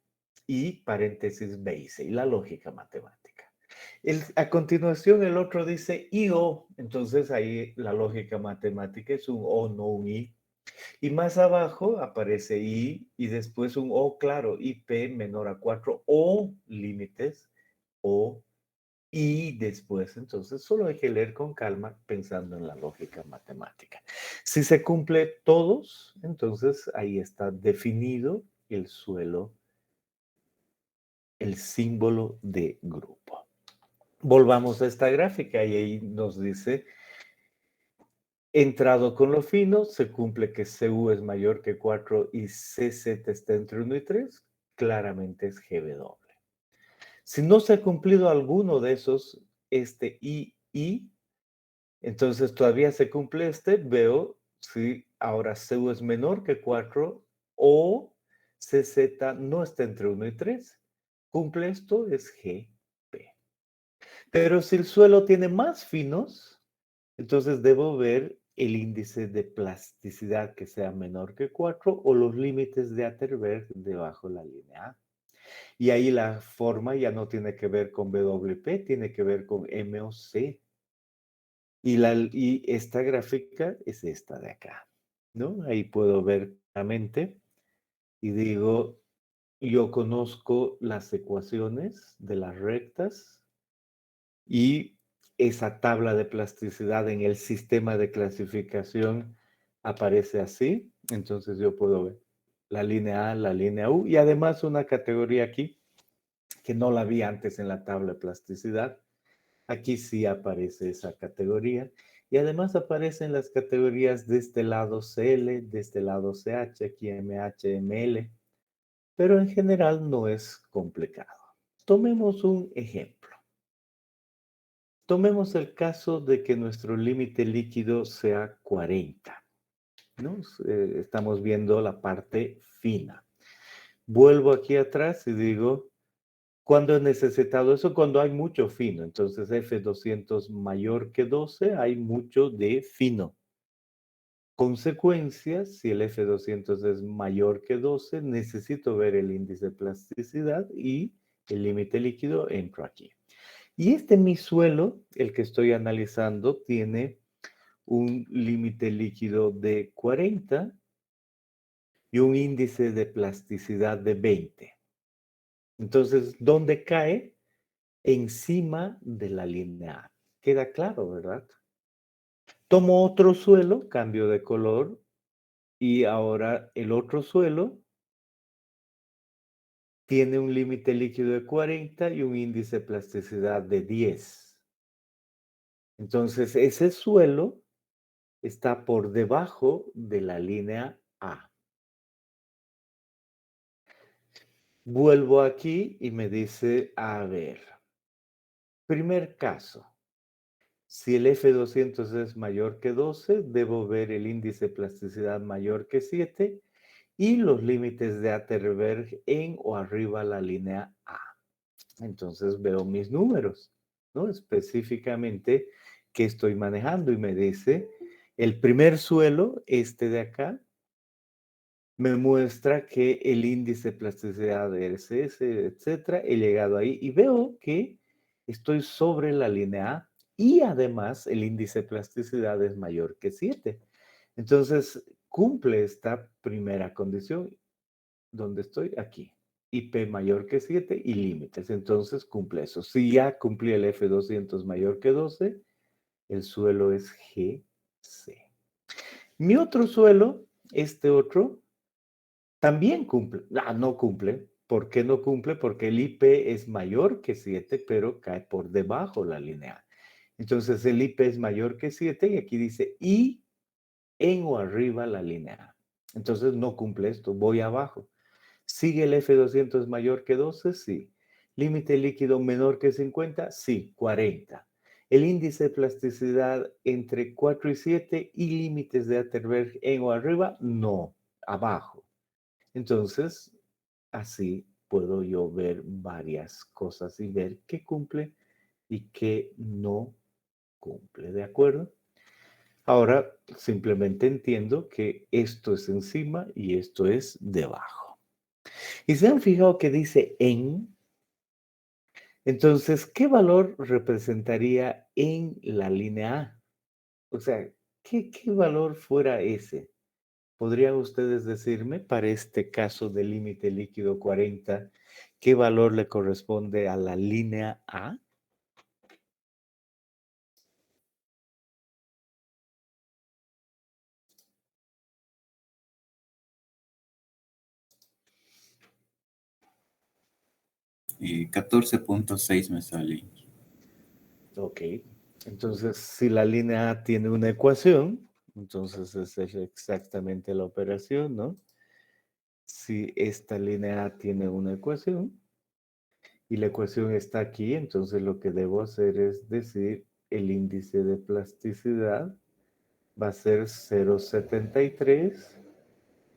y paréntesis base y la lógica matemática. A continuación, el otro dice I, O. Entonces, ahí la lógica matemática es un O, no un I. Y más abajo aparece I y después un O, claro, IP menor a 4 o límites o y después, entonces, solo hay que leer con calma pensando en la lógica matemática. Si se cumple todos, entonces ahí está definido el suelo, el símbolo de grupo. Volvamos a esta gráfica y ahí nos dice, entrado con lo fino, se cumple que CU es mayor que 4 y CZ está entre 1 y 3, claramente es GW. Si no se ha cumplido alguno de esos, este I, entonces todavía se cumple este, veo si ahora CU es menor que 4 o CZ no está entre 1 y 3. Cumple esto, es GP. Pero si el suelo tiene más finos, entonces debo ver el índice de plasticidad que sea menor que 4 o los límites de Atterberg debajo de la línea A. Y ahí la forma ya no tiene que ver con WP, tiene que ver con M o C. Y esta gráfica es esta de acá, ¿no? Ahí puedo ver claramente y digo, yo conozco las ecuaciones de las rectas y esa tabla de plasticidad en el sistema de clasificación aparece así. Entonces yo puedo ver la línea A, la línea U y además una categoría aquí que no la vi antes en la tabla de plasticidad. Aquí sí aparece esa categoría y además aparecen las categorías de este lado CL, de este lado CH, aquí MH, ML, pero en general no es complicado. Tomemos un ejemplo. Tomemos el caso de que nuestro límite líquido sea 40, ¿no? Estamos viendo la parte fina. Vuelvo aquí atrás y digo, ¿cuándo he necesitado eso? Cuando hay mucho fino. Entonces, F200 mayor que 12, hay mucho de fino. Consecuencia, si el F200 es mayor que 12, necesito ver el índice de plasticidad y el límite líquido, entro aquí. Y este mi suelo, el que estoy analizando, tiene un límite líquido de 40 y un índice de plasticidad de 20. Entonces, ¿dónde cae? Encima de la línea A. Queda claro, ¿verdad? Tomo otro suelo, cambio de color y ahora el otro suelo tiene un límite líquido de 40 y un índice de plasticidad de 10. Entonces, ese suelo está por debajo de la línea A. Vuelvo aquí y me dice, a ver, primer caso, si el F200 es mayor que 12, debo ver el índice de plasticidad mayor que 7 y los límites de Atterberg en o arriba la línea A. Entonces veo mis números, ¿no? Específicamente qué estoy manejando y me dice, el primer suelo, este de acá, me muestra que el índice de plasticidad de RCS, etcétera, he llegado ahí y veo que estoy sobre la línea A y además el índice de plasticidad es mayor que 7. Entonces, cumple esta primera condición. ¿Dónde estoy? Aquí. IP mayor que 7 y límites. Entonces, cumple eso. Si ya cumplí el F200 mayor que 12, el suelo es GC. Mi otro suelo, este otro, también cumple. No cumple. ¿Por qué no cumple? Porque el IP es mayor que 7, pero cae por debajo la línea. Entonces el IP es mayor que 7 y aquí dice I en o arriba la línea. Entonces no cumple esto, voy abajo. ¿Sigue el F200 mayor que 12? Sí. ¿Límite líquido menor que 50? Sí, 40. El índice de plasticidad entre 4 y 7 y límites de Atterberg en o arriba? No, abajo. Entonces, así puedo yo ver varias cosas y ver qué cumple y qué no cumple, ¿de acuerdo? Ahora simplemente entiendo que esto es encima y esto es debajo. Y se han fijado que dice en, entonces, ¿qué valor representaría en la línea A? O sea, ¿qué valor fuera ese? ¿Podrían ustedes decirme, para este caso de límite líquido 40, qué valor le corresponde a la línea A? 14.6 me sale. Ok. Entonces, si la línea A tiene una ecuación, entonces esa es exactamente la operación, ¿no? Si esta línea A tiene una ecuación y la ecuación está aquí, entonces lo que debo hacer es decir el índice de plasticidad va a ser 0,73,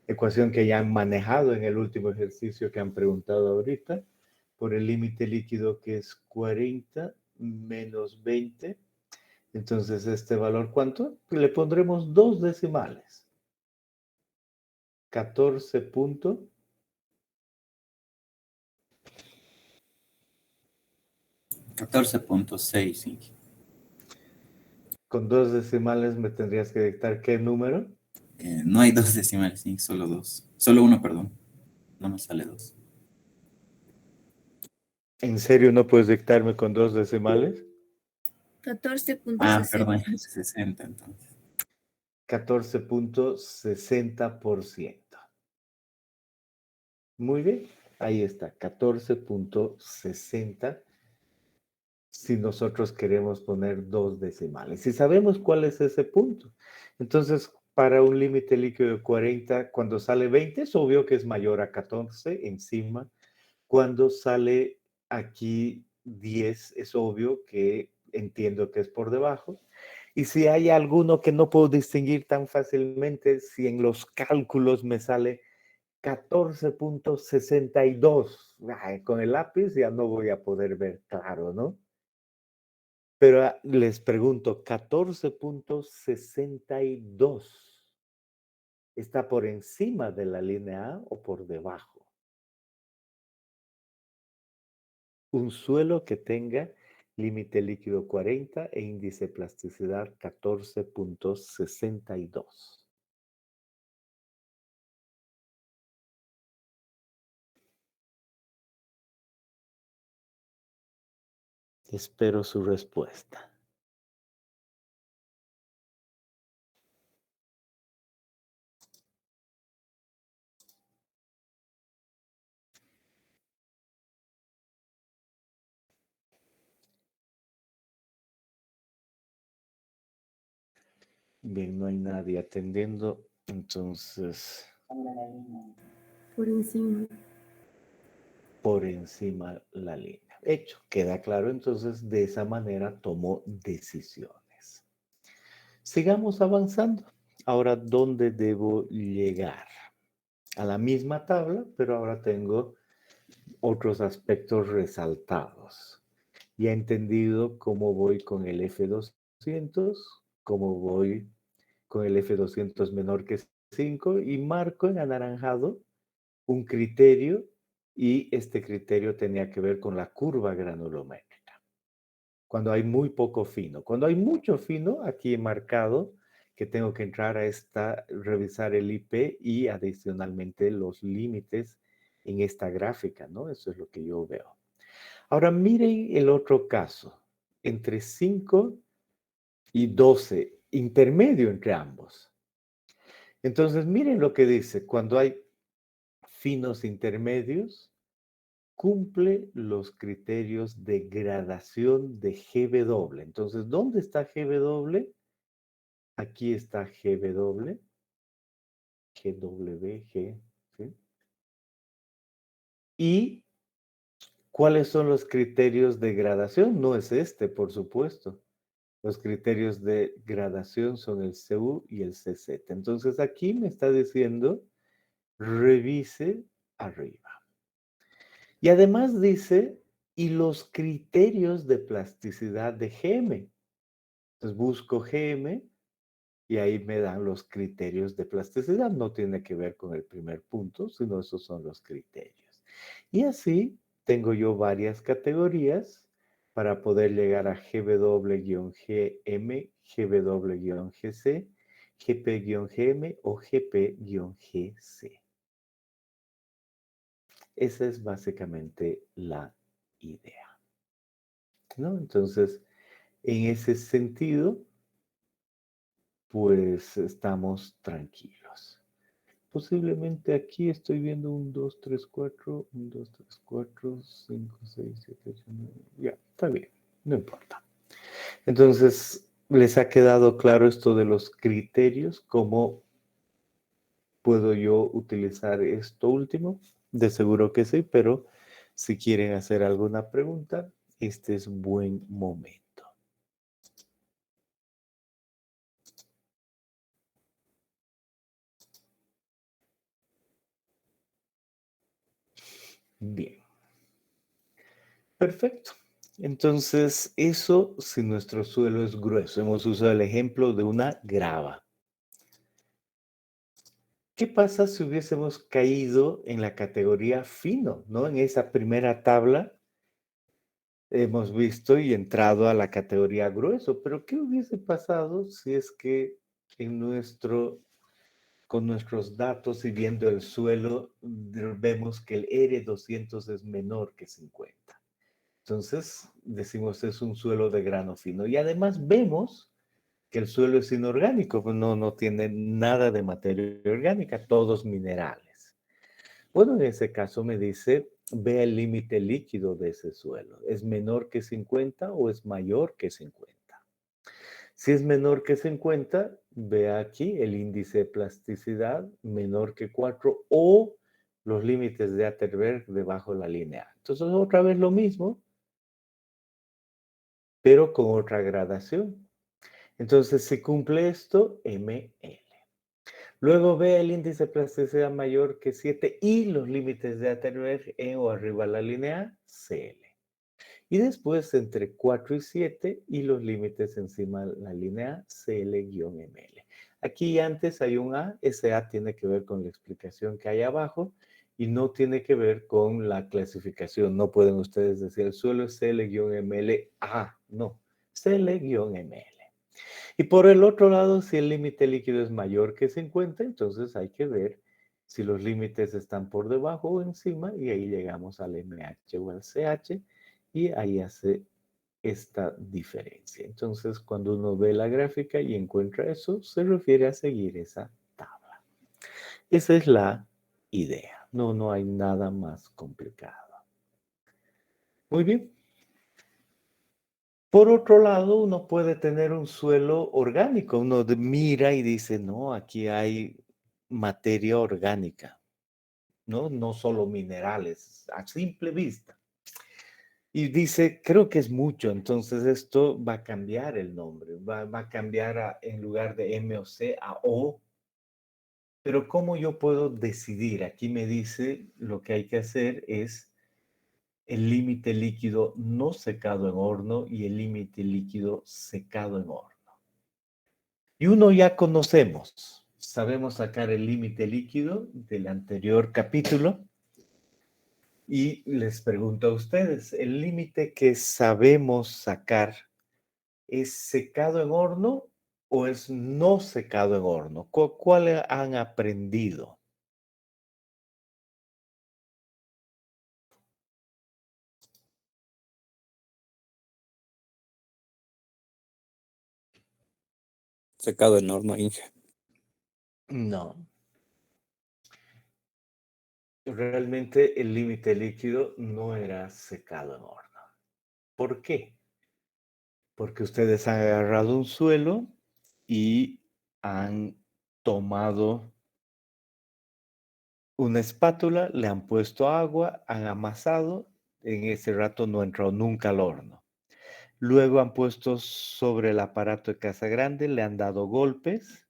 ecuación que ya han manejado en el último ejercicio que han preguntado ahorita, por el límite líquido que es 40 menos 20. Entonces, ¿este valor cuánto? Pues le pondremos 2 decimales. 14 punto. 14.6, sí. Con 2 decimales me tendrías que dictar ¿qué número? No hay 2 decimales, sí, solo 2. Solo uno, perdón. No me sale 2. ¿En serio no puedes dictarme con 2 decimales? 14.60. Perdón, 60 entonces. 14.60%. Muy bien, ahí está, 14.60 si nosotros queremos poner 2 decimales. Si sabemos cuál es ese punto, entonces para un límite líquido de 40, cuando sale 20, es obvio que es mayor a 14 encima. Cuando sale aquí 10, es obvio que entiendo que es por debajo. Y si hay alguno que no puedo distinguir tan fácilmente, si en los cálculos me sale 14.62, con el lápiz ya no voy a poder ver claro, ¿no? Pero les pregunto, 14.62, ¿está por encima de la línea A o por debajo? Un suelo que tenga límite líquido 40 e índice de plasticidad 14.62. Espero su respuesta. Bien, no hay nadie atendiendo, entonces Por encima. por encima la línea. Hecho, queda claro, entonces de esa manera tomo decisiones. Sigamos avanzando. Ahora, ¿dónde debo llegar? A la misma tabla, pero ahora tengo otros aspectos resaltados. Ya he entendido cómo voy con el F200, cómo voy con el F200 menor que 5 y marco en anaranjado un criterio y este criterio tenía que ver con la curva granulométrica. Cuando hay muy poco fino. Cuando hay mucho fino, aquí he marcado que tengo que entrar a revisar el IP y adicionalmente los límites en esta gráfica, ¿no? Eso es lo que yo veo. Ahora miren el otro caso, entre 5 y 12, intermedio entre ambos. Entonces miren lo que dice, cuando hay finos intermedios, cumple los criterios de gradación de GW. Entonces, ¿dónde está GW? Aquí está GW, GWG, ¿sí? ¿Y cuáles son los criterios de gradación? No es este, por supuesto. Los criterios de gradación son el CU y el CZ. Entonces, aquí me está diciendo, revise arriba. Y además dice, y los criterios de plasticidad de GM. Entonces busco GM y ahí me dan los criterios de plasticidad. No tiene que ver con el primer punto, sino esos son los criterios. Y así tengo yo varias categorías para poder llegar a GW-GM, GW-GC, GP-GM o GP-GC. Esa es básicamente la idea, ¿no? Entonces, en ese sentido, pues estamos tranquilos. posiblemente aquí estoy viendo 1, 2, 3, 4, 1, 2, 3, 4, 5, 6, 7, 8, 9. Ya, está bien, no importa. Entonces, ¿les ha quedado claro esto de los criterios? ¿Cómo puedo yo utilizar esto último? De seguro que sí, pero si quieren hacer alguna pregunta, este es buen momento. Bien. Perfecto. Entonces, eso si nuestro suelo es grueso. Hemos usado el ejemplo de una grava. ¿Qué pasa si hubiésemos caído en la categoría fino, ¿no? En esa primera tabla hemos visto y entrado a la categoría grueso, pero ¿qué hubiese pasado si es que con nuestros datos y viendo el suelo vemos que el R200 es menor que 50? Entonces, decimos es un suelo de grano fino. Y además vemos que el suelo es inorgánico, pues no tiene nada de materia orgánica, todos minerales. Bueno, en ese caso me dice, ve el límite líquido de ese suelo. ¿Es menor que 50 o es mayor que 50? Si es menor que 50, ve aquí el índice de plasticidad menor que 4 o los límites de Atterberg debajo de la línea A. Entonces, otra vez lo mismo, pero con otra gradación. Entonces, si cumple esto, ML. Luego ve el índice de plasticidad mayor que 7 y los límites de Atterberg en o arriba de la línea CL. Y después entre 4 y 7 y los límites encima de la línea CL-ML. Aquí antes hay un A, ese A tiene que ver con la explicación que hay abajo y no tiene que ver con la clasificación. No pueden ustedes decir el suelo es CL-ML A, no, CL-ML. Y por el otro lado, si el límite líquido es mayor que 50, entonces hay que ver si los límites están por debajo o encima y ahí llegamos al MH o al CH y ahí hace esta diferencia. Entonces, cuando uno ve la gráfica y encuentra eso, se refiere a seguir esa tabla. Esa es la idea. No hay nada más complicado. Muy bien. Por otro lado, uno puede tener un suelo orgánico. Uno mira y dice, no, aquí hay materia orgánica, ¿no? No solo minerales, a simple vista. Y dice, creo que es mucho, entonces esto va a cambiar el nombre, va a cambiar en lugar de M o C a O. Pero ¿cómo yo puedo decidir? Aquí me dice lo que hay que hacer es el límite líquido no secado en horno y el límite líquido secado en horno. Y uno ya conocemos, sabemos sacar el límite líquido del anterior capítulo. Y les pregunto a ustedes, ¿el límite que sabemos sacar es secado en horno o es no secado en horno? ¿Cuál han aprendido? Secado en horno, Inge. No. Realmente el límite líquido no era secado en horno. ¿Por qué? Porque ustedes han agarrado un suelo y han tomado una espátula, le han puesto agua, han amasado, en ese rato no entró nunca al horno. Luego han puesto sobre el aparato de casa grande, le han dado golpes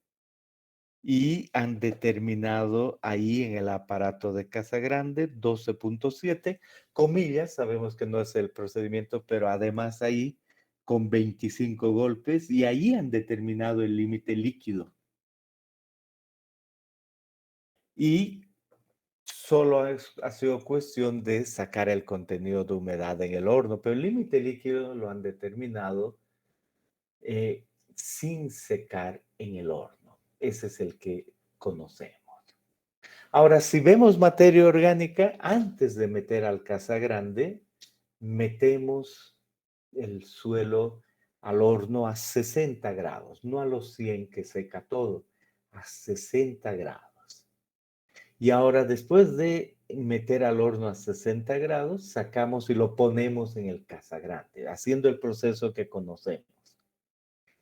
y han determinado ahí en el aparato de casa grande 12.7 comillas, sabemos que no es el procedimiento, pero además ahí con 25 golpes y ahí han determinado el límite líquido. Y solo ha sido cuestión de sacar el contenido de humedad en el horno, pero el límite líquido lo han determinado sin secar en el horno. Ese es el que conocemos. Ahora, si vemos materia orgánica, antes de meter al casa grande, metemos el suelo al horno a 60 grados, no a los 100 que seca todo, a 60 grados. Y ahora, después de meter al horno a 60 grados, sacamos y lo ponemos en el casagrande, haciendo el proceso que conocemos.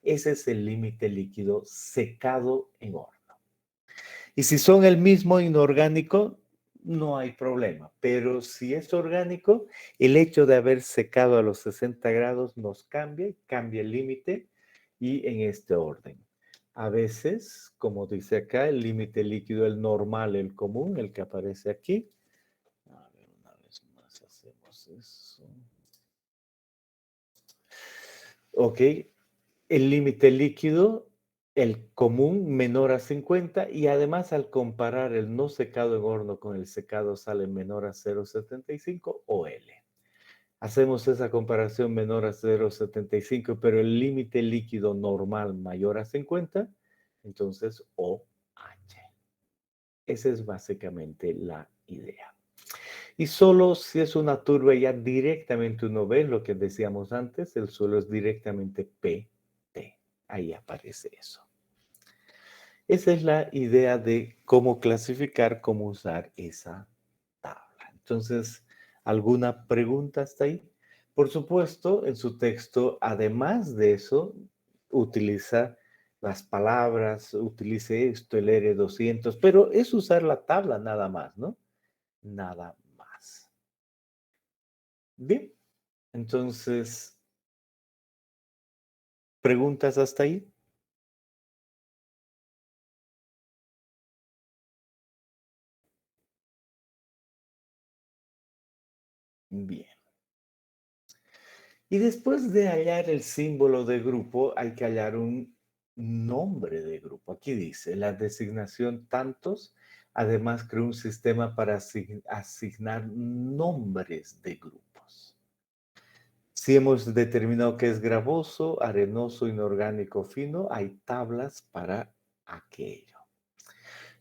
Ese es el límite líquido secado en horno. Y si son el mismo inorgánico, no hay problema. Pero si es orgánico, el hecho de haber secado a los 60 grados nos cambia el límite y en este orden. A veces, como dice acá, el límite líquido, el normal, el común, el que aparece aquí. A ver, una vez más hacemos eso. Ok, el límite líquido, el común menor a 50 y además al comparar el no secado en horno con el secado sale menor a 0,75 o L. Hacemos esa comparación menor a 0,75, pero el límite líquido normal mayor a 50, entonces OH. Esa es básicamente la idea. Y solo si es una turba ya directamente uno ve lo que decíamos antes, el suelo es directamente PT. Ahí aparece eso. Esa es la idea de cómo clasificar, cómo usar esa tabla. Entonces, ¿alguna pregunta hasta ahí? Por supuesto, en su texto, además de eso, utiliza las palabras, utilice esto, el R200, pero es usar la tabla nada más, ¿no? Nada más. Bien, entonces, ¿preguntas hasta ahí? Bien. Y después de hallar el símbolo de grupo, hay que hallar un nombre de grupo. Aquí dice, la designación tantos, además creó un sistema para asignar nombres de grupos. Si hemos determinado que es gravoso, arenoso, inorgánico, fino, hay tablas para aquello.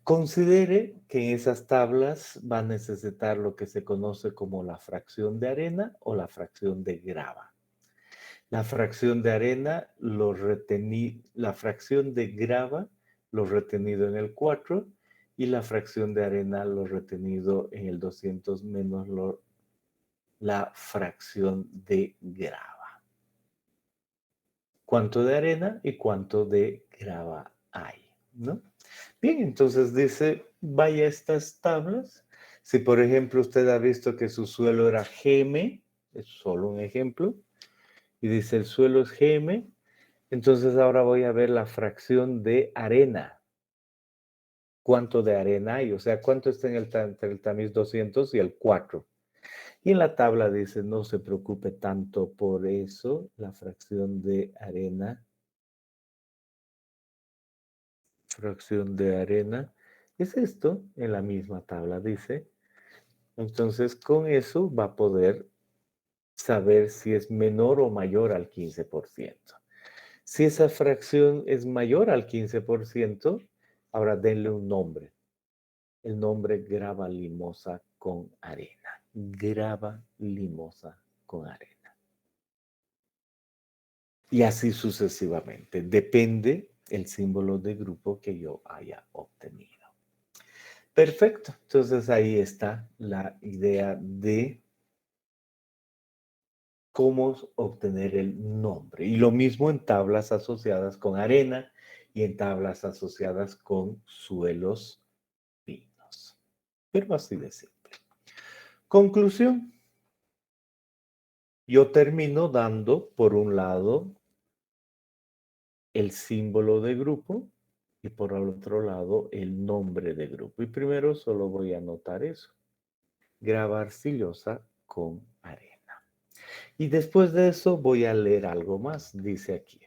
Considere que en esas tablas va a necesitar lo que se conoce como la fracción de arena o la fracción de grava. La fracción de arena, la fracción de grava, lo retenido en el 4, y la fracción de arena, lo retenido en el 200 menos la fracción de grava. ¿Cuánto de arena y cuánto de grava hay? ¿No? Bien, entonces dice, vaya a estas tablas. Si, por ejemplo, usted ha visto que su suelo era GM, es solo un ejemplo, y dice el suelo es GM, entonces ahora voy a ver la fracción de arena. ¿Cuánto de arena hay? O sea, ¿cuánto está entre el tamiz 200 y el 4? Y en la tabla dice, no se preocupe tanto por eso, la fracción de arena es esto, en la misma tabla dice. Entonces, con eso va a poder saber si es menor o mayor al 15%. Si esa fracción es mayor al 15%, ahora denle un nombre. El nombre grava limosa con arena. Grava limosa con arena. Y así sucesivamente. Depende el símbolo de grupo que yo haya obtenido. Perfecto. Entonces ahí está la idea de cómo obtener el nombre. Y lo mismo en tablas asociadas con arena y en tablas asociadas con suelos finos. Pero así de simple. Conclusión. Yo termino dando, por un lado, el símbolo de grupo y por el otro lado, el nombre de grupo. Y primero solo voy a anotar eso. Grava arcillosa con arena. Y después de eso voy a leer algo más, dice aquí.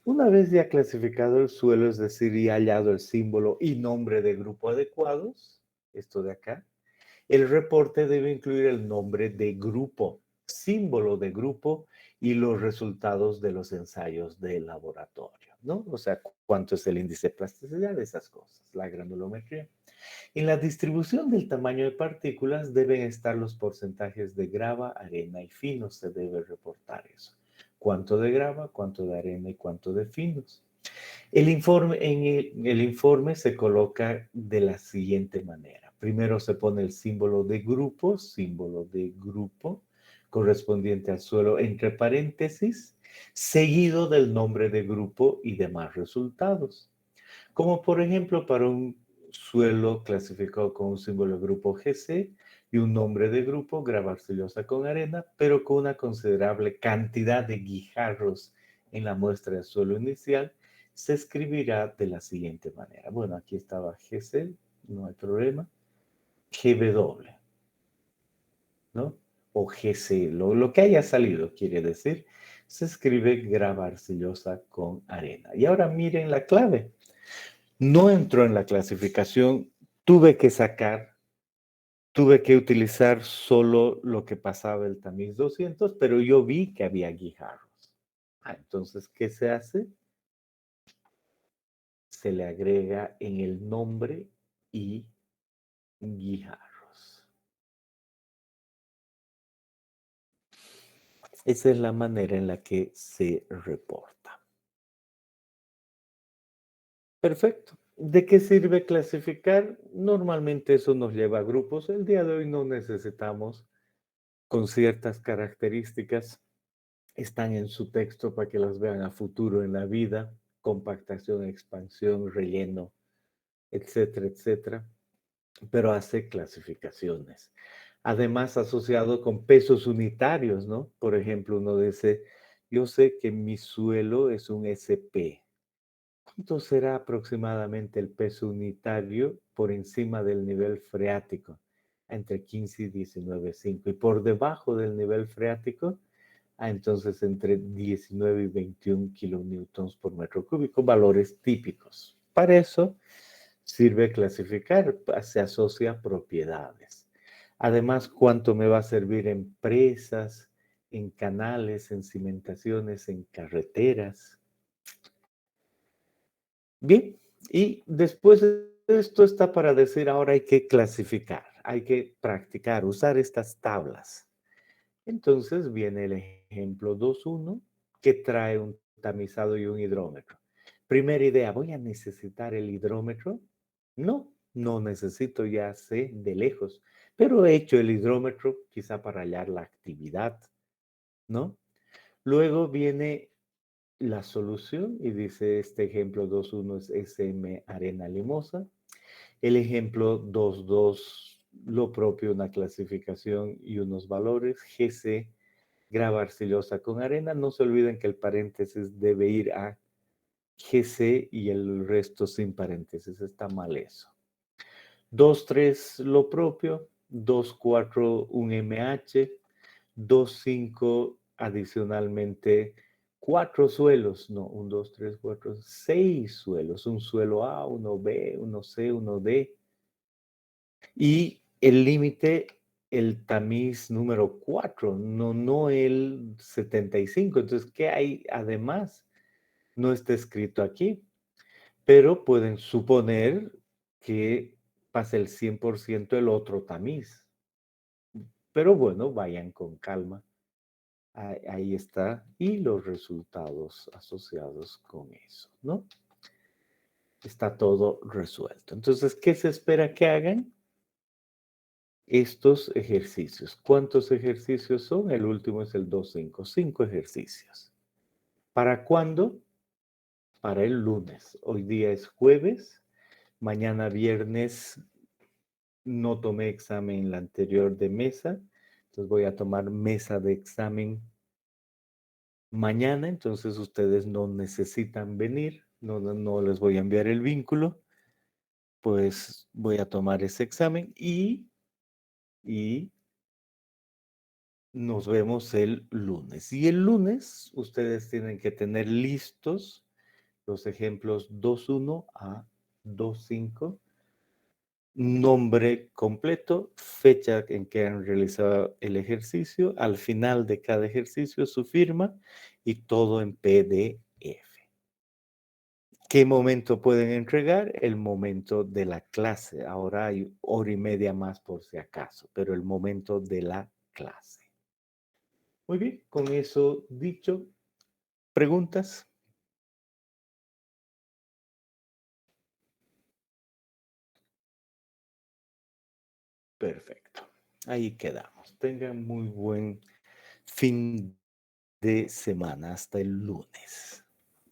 Una vez ya clasificado el suelo, es decir, y hallado el símbolo y nombre de grupo adecuados, esto de acá, el reporte debe incluir el nombre de grupo, símbolo de grupo y los resultados de los ensayos de laboratorio, ¿no? O sea, cuánto es el índice de plasticidad de esas cosas, la granulometría. En la distribución del tamaño de partículas deben estar los porcentajes de grava, arena y finos. Se debe reportar eso. ¿Cuánto de grava, cuánto de arena y cuánto de finos? El informe se coloca de la siguiente manera. Primero se pone el símbolo de grupo, correspondiente al suelo entre paréntesis, seguido del nombre de grupo y demás resultados. Como por ejemplo para un suelo clasificado con un símbolo de grupo GC y un nombre de grupo, grava arcillosa con arena, pero con una considerable cantidad de guijarros en la muestra de suelo inicial, se escribirá de la siguiente manera. Bueno, aquí estaba GC, no hay problema. GW, ¿no? O GC, lo que haya salido, quiere decir, se escribe grava arcillosa con arena. Y ahora miren la clave. No entró en la clasificación, tuve que utilizar solo lo que pasaba el tamiz 200, pero yo vi que había guijarros. Entonces, ¿qué se hace? Se le agrega en el nombre y guijarros. Esa es la manera en la que se reporta. Perfecto. ¿De qué sirve clasificar? Normalmente eso nos lleva a grupos. El día de hoy no necesitamos con ciertas características. Están en su texto para que las vean a futuro en la vida. Compactación, expansión, relleno, etcétera, etcétera. Pero hace clasificaciones. Además, asociado con pesos unitarios, ¿no? Por ejemplo, uno dice, yo sé que mi suelo es un SP. ¿Cuánto será aproximadamente el peso unitario por encima del nivel freático? Entre 15 y 19,5. Y por debajo del nivel freático, entonces entre 19 y 21 kilonewtons por metro cúbico, valores típicos. Para eso sirve clasificar, se asocia a propiedades. Además, ¿cuánto me va a servir en presas, en canales, en cimentaciones, en carreteras? Bien, y después de esto está para decir, ahora hay que clasificar, hay que practicar, usar estas tablas. Entonces viene el ejemplo 2.1 que trae un tamizado y un hidrómetro. Primera idea, ¿voy a necesitar el hidrómetro? No, no necesito, ya sé de lejos, pero he hecho el hidrómetro quizá para hallar la actividad, ¿no? Luego viene la solución y dice este ejemplo 2.1 es SM arena limosa. El ejemplo 2.2 lo propio, una clasificación y unos valores. GC, grava arcillosa con arena. No se olviden que el paréntesis debe ir a GC y el resto sin paréntesis. Está mal eso. 2.3 lo propio. 2.4 un MH. 2.5 adicionalmente 4 suelos, no, 1, 2, 3, 4, 6 suelos, un suelo A, uno B, uno C, uno D. Y el límite, el tamiz número 4, no el 75. Entonces, ¿qué hay además? No está escrito aquí, pero pueden suponer que pase el 100% el otro tamiz. Pero bueno, vayan con calma. Ahí está. Y los resultados asociados con eso, ¿no? Está todo resuelto. Entonces, ¿qué se espera que hagan? Estos ejercicios. ¿Cuántos ejercicios son? El último es el 2.5. 5 ejercicios. ¿Para cuándo? Para el lunes. Hoy día es jueves. Mañana viernes no tomé examen la anterior de mesa. Entonces voy a tomar mesa de examen mañana. Entonces ustedes no necesitan venir. No les voy a enviar el vínculo. Pues voy a tomar ese examen y nos vemos el lunes. Y el lunes ustedes tienen que tener listos los ejemplos 2.1 a 2.5, nombre completo, fecha en que han realizado el ejercicio, al final de cada ejercicio su firma y todo en PDF. ¿Qué momento pueden entregar? El momento de la clase. Ahora hay hora y media más por si acaso, pero el momento de la clase. Muy bien, con eso dicho, ¿preguntas? Perfecto. Ahí quedamos. Tengan muy buen fin de semana. Hasta el lunes.